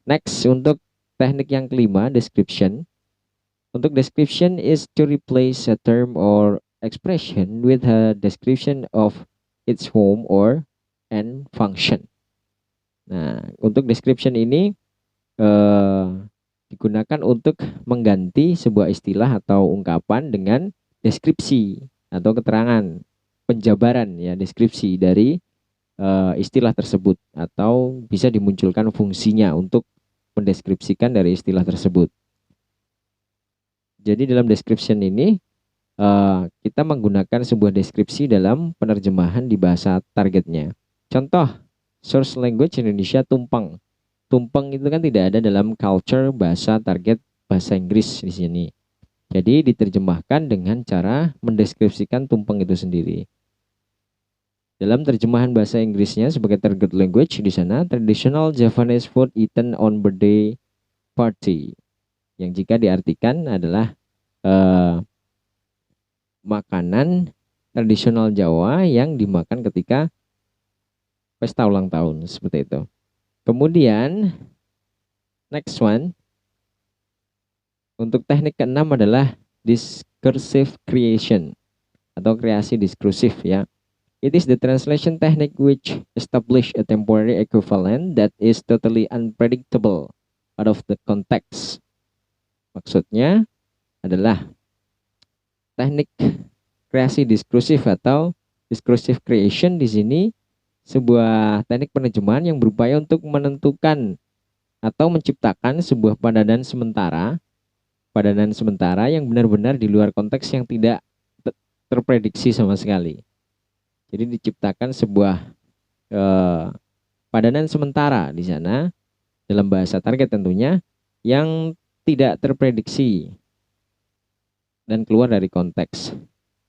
Next, untuk teknik yang kelima, description. Untuk description is to replace a term or expression with a description of its form or and function. Nah, untuk description ini digunakan untuk mengganti sebuah istilah atau ungkapan dengan deskripsi atau keterangan, penjabaran ya, deskripsi dari istilah tersebut, atau bisa dimunculkan fungsinya untuk mendeskripsikan dari istilah tersebut. Jadi dalam description ini kita menggunakan sebuah deskripsi dalam penerjemahan di bahasa targetnya. Contoh, source language Indonesia tumpeng. Tumpeng itu kan tidak ada dalam culture bahasa target bahasa Inggris di sini. Jadi diterjemahkan dengan cara mendeskripsikan tumpeng itu sendiri. Dalam terjemahan bahasa Inggrisnya sebagai target language di sana, traditional Japanese food eaten on birthday party, yang jika diartikan adalah makanan tradisional Jawa yang dimakan ketika pesta ulang tahun, seperti itu. Kemudian next one, untuk teknik keenam adalah discursive creation atau kreasi diskursif ya. It is the translation technique which establish a temporary equivalent that is totally unpredictable out of the context. Maksudnya adalah teknik kreasi diskursif atau discursive creation di sini sebuah teknik penerjemahan yang berupaya untuk menentukan atau menciptakan sebuah padanan sementara yang benar-benar di luar konteks yang tidak terprediksi sama sekali. Jadi diciptakan sebuah padanan sementara di sana dalam bahasa target tentunya yang tidak terprediksi dan keluar dari konteks.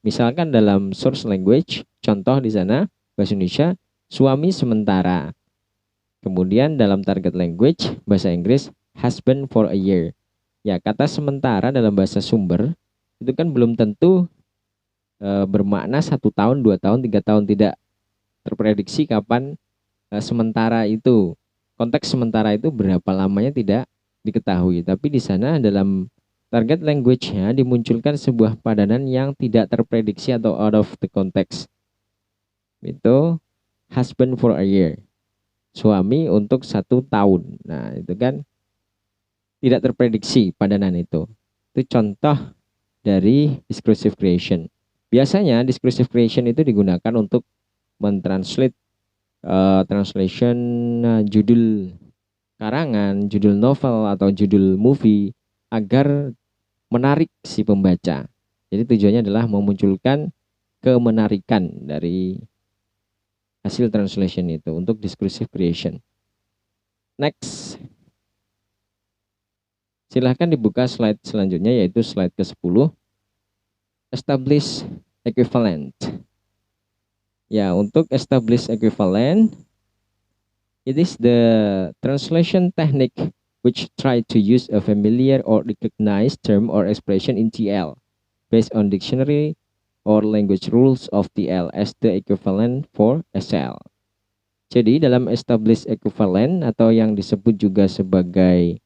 Misalkan dalam source language, contoh di sana bahasa Indonesia suami sementara. Kemudian dalam target language bahasa Inggris husband for a year. Ya, kata sementara dalam bahasa sumber itu kan belum tentu bermakna 1 tahun, 2 tahun, 3 tahun, tidak terprediksi kapan sementara itu. Konteks sementara itu berapa lamanya tidak diketahui. Tapi di sana dalam target language-nya dimunculkan sebuah padanan yang tidak terprediksi atau out of the context. Itu husband for a year. Suami untuk 1 tahun. Nah, itu kan tidak terprediksi padanan itu. Itu contoh dari discursive creation. Biasanya discursive creation itu digunakan untuk mentranslate translation judul karangan, judul novel atau judul movie agar menarik si pembaca. Jadi tujuannya adalah memunculkan kemenarikan dari hasil translation itu untuk discursive creation. Next. Silahkan dibuka slide selanjutnya, yaitu slide ke-10. Establish equivalent. Ya, untuk establish equivalent, it is the translation technique which try to use a familiar or recognized term or expression in TL based on dictionary or language rules of TL as the equivalent for SL. Jadi dalam establish equivalent atau yang disebut juga sebagai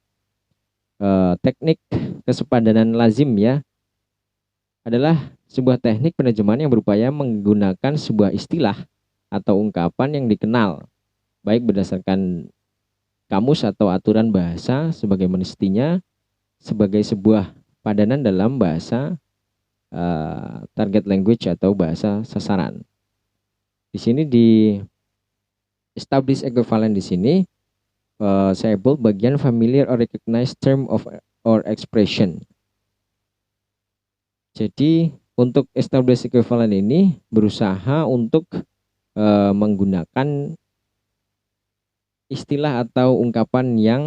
teknik kesepadanan lazim ya, adalah sebuah teknik penerjemahan yang berupaya menggunakan sebuah istilah atau ungkapan yang dikenal baik berdasarkan kamus atau aturan bahasa sebagai mestinya sebagai sebuah padanan dalam bahasa target language atau bahasa sasaran. Di sini di establish equivalent di sini saya bold bagian familiar or recognized term of or expression. Jadi untuk establish equivalent ini berusaha untuk menggunakan istilah atau ungkapan yang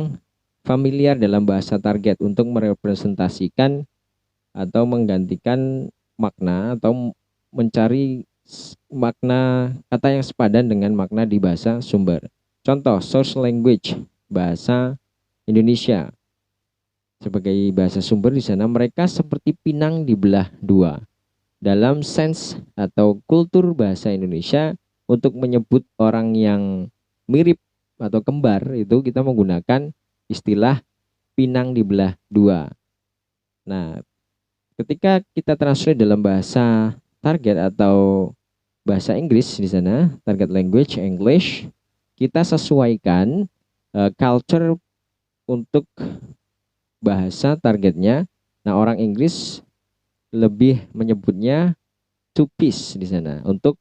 familiar dalam bahasa target untuk merepresentasikan atau menggantikan makna atau mencari makna kata yang sepadan dengan makna di bahasa sumber. Contoh, source language, bahasa Indonesia. Sebagai bahasa sumber di sana mereka seperti pinang dibelah dua. Dalam sense atau kultur bahasa Indonesia untuk menyebut orang yang mirip atau kembar itu kita menggunakan istilah pinang dibelah dua. Nah, ketika kita translate dalam bahasa target atau bahasa Inggris di sana, target language English, kita sesuaikan culture untuk bahasa targetnya. Nah, orang Inggris lebih menyebutnya two piece di sana. Untuk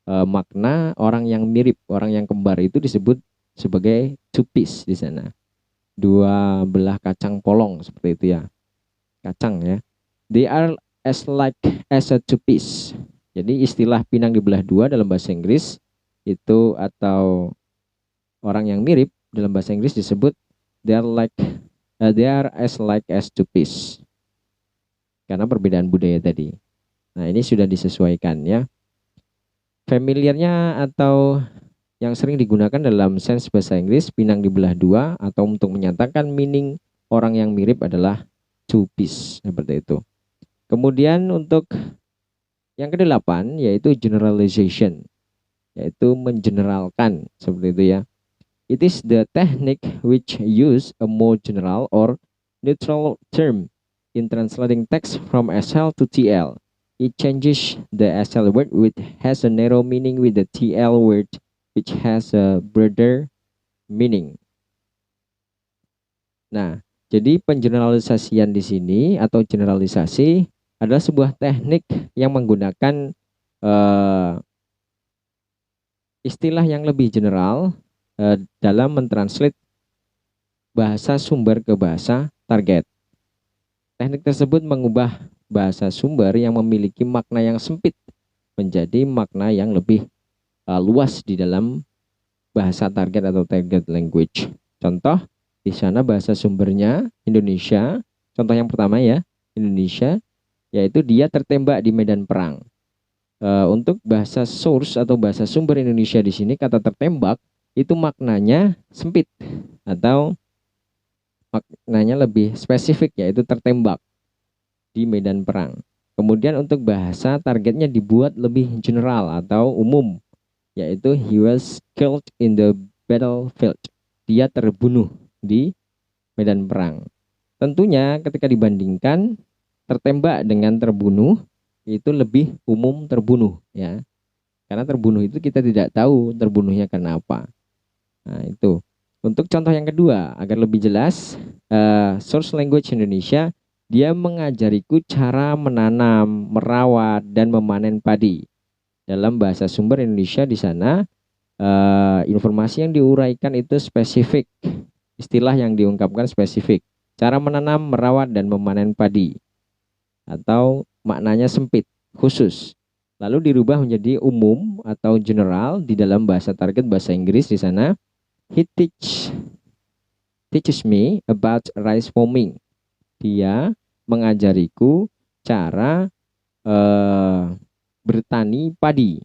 makna orang yang mirip, orang yang kembar itu disebut sebagai two piece di sana. Dua belah kacang polong seperti itu ya. Kacang ya. They are as like as a two piece. Jadi istilah pinang dibelah dua dalam bahasa Inggris itu atau orang yang mirip dalam bahasa Inggris disebut they are as like as two piece. Karena perbedaan budaya tadi. Nah, ini sudah disesuaikan ya. Familiarnya atau yang sering digunakan dalam sense bahasa Inggris pinang dibelah dua atau untuk menyatakan meaning orang yang mirip adalah two piece seperti itu. Kemudian untuk yang ke-8 yaitu generalization, yaitu mengeneralkan seperti itu ya. It is the technique which use a more general or neutral term in translating text from SL to TL. It changes the SL word which has a narrow meaning with the TL word which has a broader meaning. Nah, jadi pengeneralisasian di sini atau generalisasi adalah sebuah teknik yang menggunakan istilah yang lebih general dalam mentranslate bahasa sumber ke bahasa target. Teknik tersebut mengubah bahasa sumber yang memiliki makna yang sempit menjadi makna yang lebih luas di dalam bahasa target atau target language. Contoh, di sana bahasa sumbernya Indonesia. Contoh yang pertama ya, Indonesia, yaitu dia tertembak di medan perang. Untuk bahasa source atau bahasa sumber Indonesia di sini kata tertembak itu maknanya sempit atau maknanya lebih spesifik yaitu tertembak di medan perang. Kemudian untuk bahasa targetnya dibuat lebih general atau umum yaitu he was killed in the battlefield. Dia terbunuh di medan perang. Tentunya ketika dibandingkan tertembak dengan terbunuh itu lebih umum terbunuh ya. Karena terbunuh itu kita tidak tahu terbunuhnya karena apa. Nah, itu. Untuk contoh yang kedua, agar lebih jelas, Source Language Indonesia, dia mengajariku cara menanam, merawat, dan memanen padi. Dalam bahasa sumber Indonesia di sana, informasi yang diuraikan itu spesifik, istilah yang diungkapkan spesifik. Cara menanam, merawat, dan memanen padi. Atau maknanya sempit, khusus. Lalu dirubah menjadi umum atau general di dalam bahasa target bahasa Inggris di sana. He teaches me about rice farming. Dia mengajariku cara bertani padi.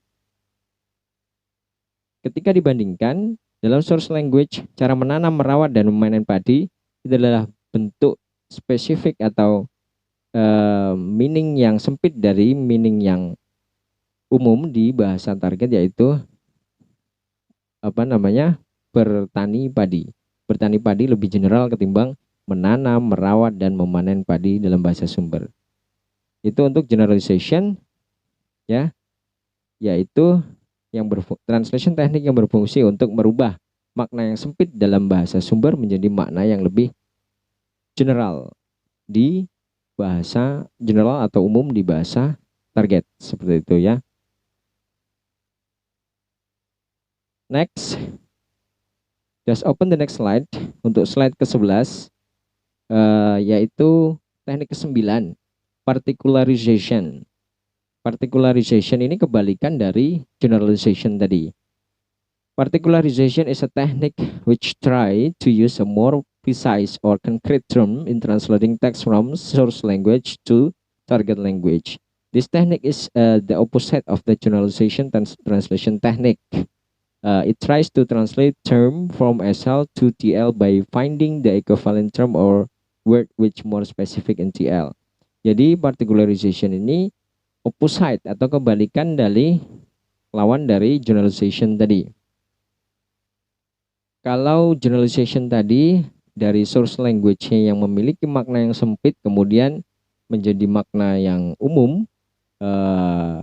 Ketika dibandingkan dalam source language, cara menanam, merawat, dan memanen padi itu adalah bentuk spesifik atau meaning yang sempit dari meaning yang umum di bahasa target, yaitu bertani padi. Bertani padi lebih general ketimbang menanam, merawat, dan memanen padi dalam bahasa sumber. Itu untuk generalization, ya, yaitu translation teknik yang berfungsi untuk merubah makna yang sempit dalam bahasa sumber menjadi makna yang lebih general di bahasa general atau umum di bahasa target, seperti itu ya. Next, just open the next slide. Untuk slide ke-11, yaitu teknik ke-9, particularization. Particularization ini kebalikan dari generalization tadi. Particularization is a technique which try to use a more precise or concrete term in translating text from source language to target language. This technique is the opposite of the generalization translation technique. It tries to translate term from SL to TL by finding the equivalent term or word which more specific in TL. Jadi particularization ini opposite atau kebalikan dari lawan dari generalization tadi. Kalau generalization tadi dari source language-nya yang memiliki makna yang sempit kemudian menjadi makna yang umum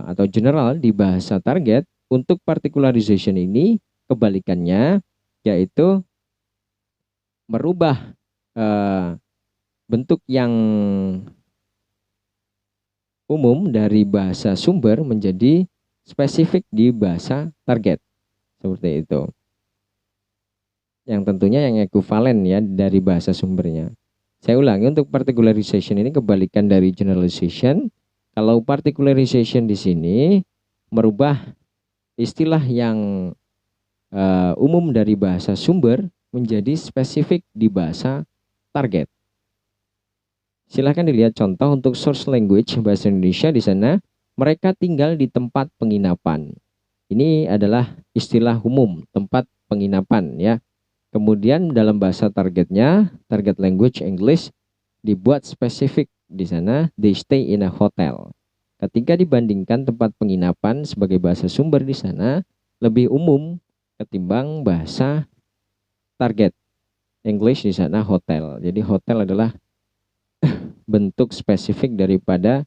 atau general di bahasa target, untuk particularization ini kebalikannya, yaitu merubah bentuk yang umum dari bahasa sumber menjadi spesifik di bahasa target, seperti itu. Yang tentunya yang ekuivalen ya dari bahasa sumbernya. Saya ulangi, untuk particularization ini kebalikan dari generalization. Kalau particularization di sini merubah istilah yang umum dari bahasa sumber menjadi spesifik di bahasa target. Silahkan dilihat contoh untuk source language bahasa Indonesia di sana. Mereka tinggal di tempat penginapan. Ini adalah istilah umum, tempat penginapan ya. Kemudian dalam bahasa targetnya, target language English, dibuat spesifik di sana, they stay in a hotel. Ketika dibandingkan tempat penginapan sebagai bahasa sumber di sana lebih umum ketimbang bahasa target English di sana hotel. Jadi hotel adalah bentuk spesifik daripada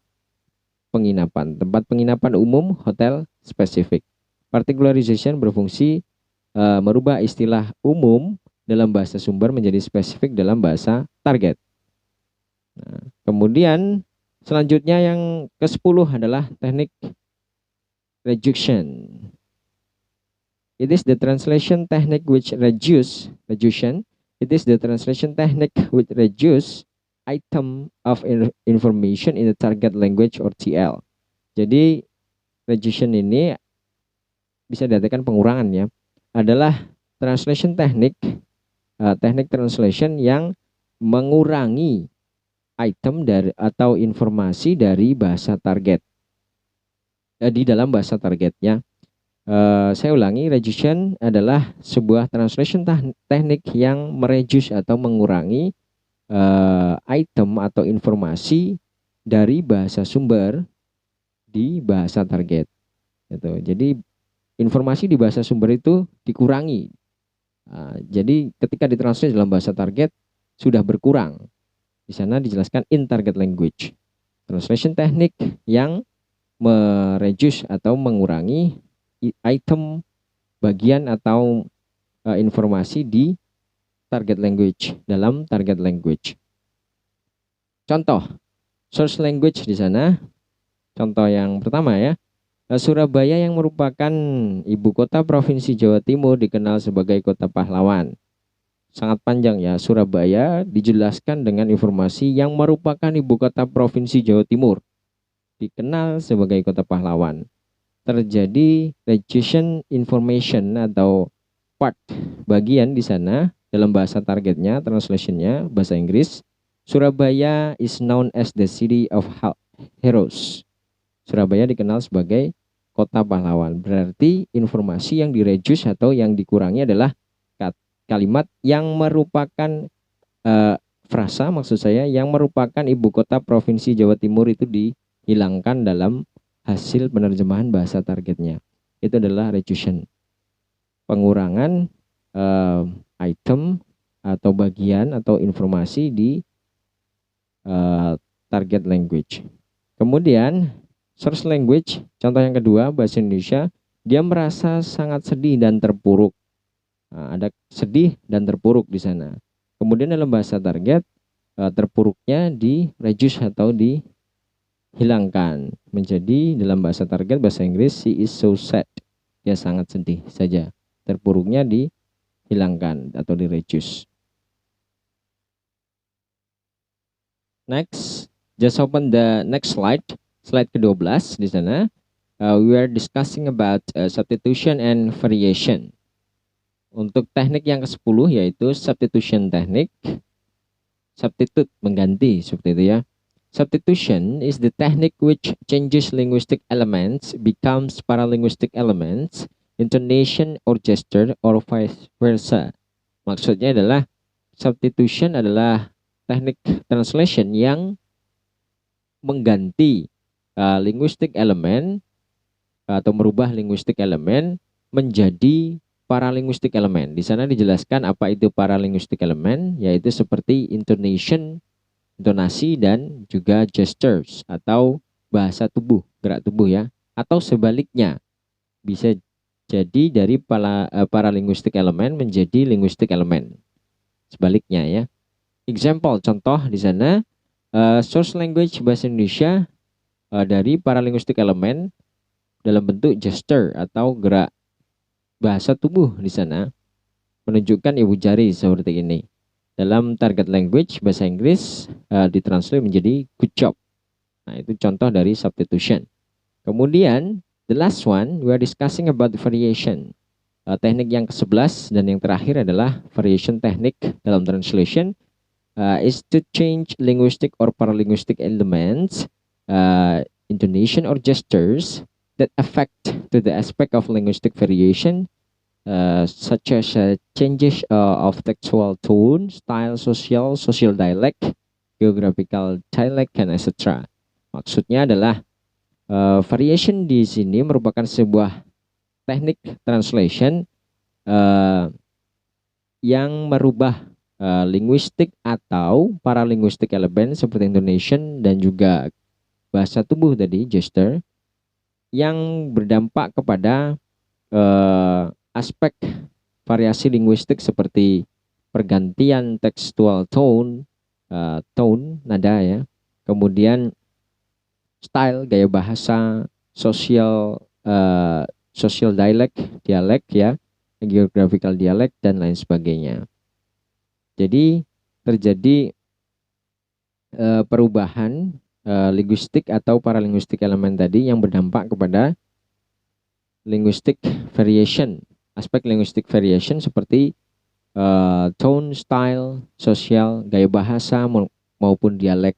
penginapan. Tempat penginapan umum, hotel spesifik. Particularization berfungsi merubah istilah umum dalam bahasa sumber menjadi spesifik dalam bahasa target. Nah, kemudian selanjutnya yang ke-10 adalah teknik reduction. It is the translation technique which reduction. It is the translation technique which reduce item of information in the target language or TL. Jadi reduction ini bisa diartikan pengurangan ya. Adalah translation teknik translation yang mengurangi item dari atau informasi dari bahasa target di dalam bahasa targetnya. Saya ulangi, reduction adalah sebuah translation teknik yang mereduce atau mengurangi item atau informasi dari bahasa sumber di bahasa target. Gitu. Jadi informasi di bahasa sumber itu dikurangi. Jadi ketika ditranslate dalam bahasa target sudah berkurang. Di sana dijelaskan in target language. Translation teknik yang mereduce atau mengurangi item, bagian atau informasi di target language, dalam target language. Contoh, source language di sana. Contoh yang pertama ya. Surabaya yang merupakan ibu kota Provinsi Jawa Timur dikenal sebagai kota pahlawan. Sangat panjang ya, Surabaya dijelaskan dengan informasi yang merupakan ibu kota Provinsi Jawa Timur, dikenal sebagai kota pahlawan. Terjadi reduction information atau part bagian di sana dalam bahasa targetnya, translationnya bahasa Inggris. Surabaya is known as the city of heroes. Surabaya dikenal sebagai kota pahlawan. Berarti informasi yang direduce atau yang dikurangi adalah kalimat yang merupakan frasa, maksud saya, yang merupakan ibu kota Provinsi Jawa Timur itu dihilangkan dalam hasil penerjemahan bahasa targetnya. Itu adalah reduction. Pengurangan item atau bagian atau informasi di target language. Kemudian source language, contoh yang kedua, bahasa Indonesia, dia merasa sangat sedih dan terpuruk. Nah, ada sedih dan terpuruk di sana. Kemudian dalam bahasa target, terpuruknya di reduce atau dihilangkan menjadi dalam bahasa target bahasa Inggris, she is so sad. Dia sangat sedih saja. Terpuruknya dihilangkan atau di reduce. Next, just open the next slide. Slide ke-12 di sana. We are discussing about substitution and variation. Untuk teknik yang ke-10 yaitu substitution technique. Substitute, mengganti, seperti itu ya. Substitution is the technique which changes linguistic elements becomes paralinguistic elements, intonation or gesture or vice versa. Maksudnya adalah substitution adalah teknik translation yang mengganti linguistic element atau merubah linguistic element menjadi paralinguistic element. Di sana dijelaskan apa itu paralinguistic element, yaitu seperti intonation, intonasi, dan juga gestures atau bahasa tubuh, gerak tubuh ya. Atau sebaliknya, bisa jadi dari paralinguistic element menjadi linguistic element. Sebaliknya ya. Example, contoh di sana, source language bahasa Indonesia dari paralinguistic element dalam bentuk gesture atau gerak bahasa tubuh di sana menunjukkan ibu jari seperti ini. Dalam target language bahasa Inggris ditranslate menjadi good job. Nah, itu contoh dari substitution. Kemudian the last one we are discussing about the variation. Teknik yang ke-11 dan yang terakhir adalah variation technique dalam translation is to change linguistic or paralinguistic elements, intonation or gestures that affect to the aspect of linguistic variation, such as changes of textual tone, style, social dialect, geographical dialect, and etc. Maksudnya adalah variation di sini merupakan sebuah teknik translation yang merubah linguistik atau paralinguistik elemen seperti intonation dan juga bahasa tubuh tadi, gesture, yang berdampak kepada aspek variasi linguistik seperti pergantian textual tone, nada ya, kemudian style, gaya bahasa, social dialek ya, geographical dialect, dan lain sebagainya. Jadi terjadi perubahan linguistik atau paralinguistik elemen tadi yang berdampak kepada linguistic variation, aspek linguistic variation seperti tone, style, social, gaya bahasa maupun dialek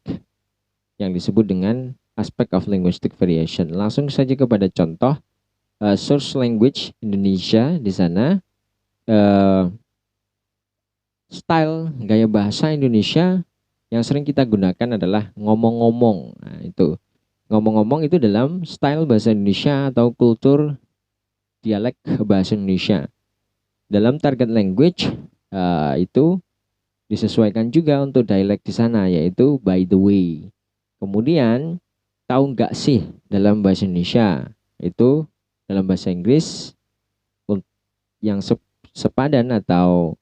yang disebut dengan aspek of linguistic variation. Langsung saja kepada contoh source language Indonesia di sana. Style gaya bahasa Indonesia yang sering kita gunakan adalah ngomong-ngomong. Nah, itu ngomong-ngomong itu dalam style bahasa Indonesia atau kultur dialek bahasa Indonesia. Dalam target language itu disesuaikan juga untuk dialek di sana, yaitu by the way. Kemudian tahu nggak sih dalam bahasa Indonesia itu dalam bahasa Inggris yang sepadan atau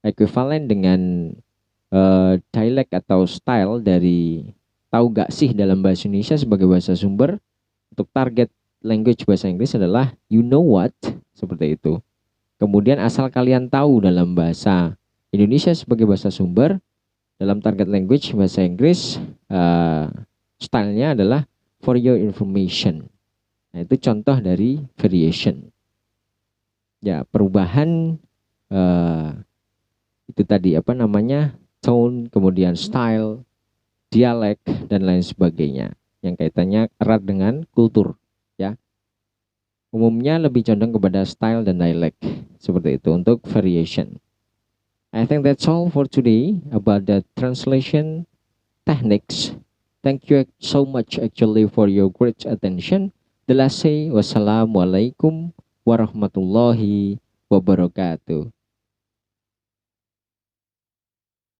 ekuivalen dengan dialek atau style dari tahu gak sih dalam bahasa Indonesia sebagai bahasa sumber. Untuk target language bahasa Inggris adalah you know what, seperti itu. Kemudian asal kalian tahu dalam bahasa Indonesia sebagai bahasa sumber, dalam target language bahasa Inggris stylenya adalah for your information. Nah, itu contoh dari variation. Ya, perubahan itu tadi apa namanya? Tone, kemudian style, dialek dan lain sebagainya yang kaitannya erat dengan kultur, ya. Umumnya lebih condong kepada style dan dialek seperti itu untuk variation. I think that's all for today about the translation techniques. Thank you so much actually for your great attention. The last say wassalamualaikum warahmatullahi wabarakatuh.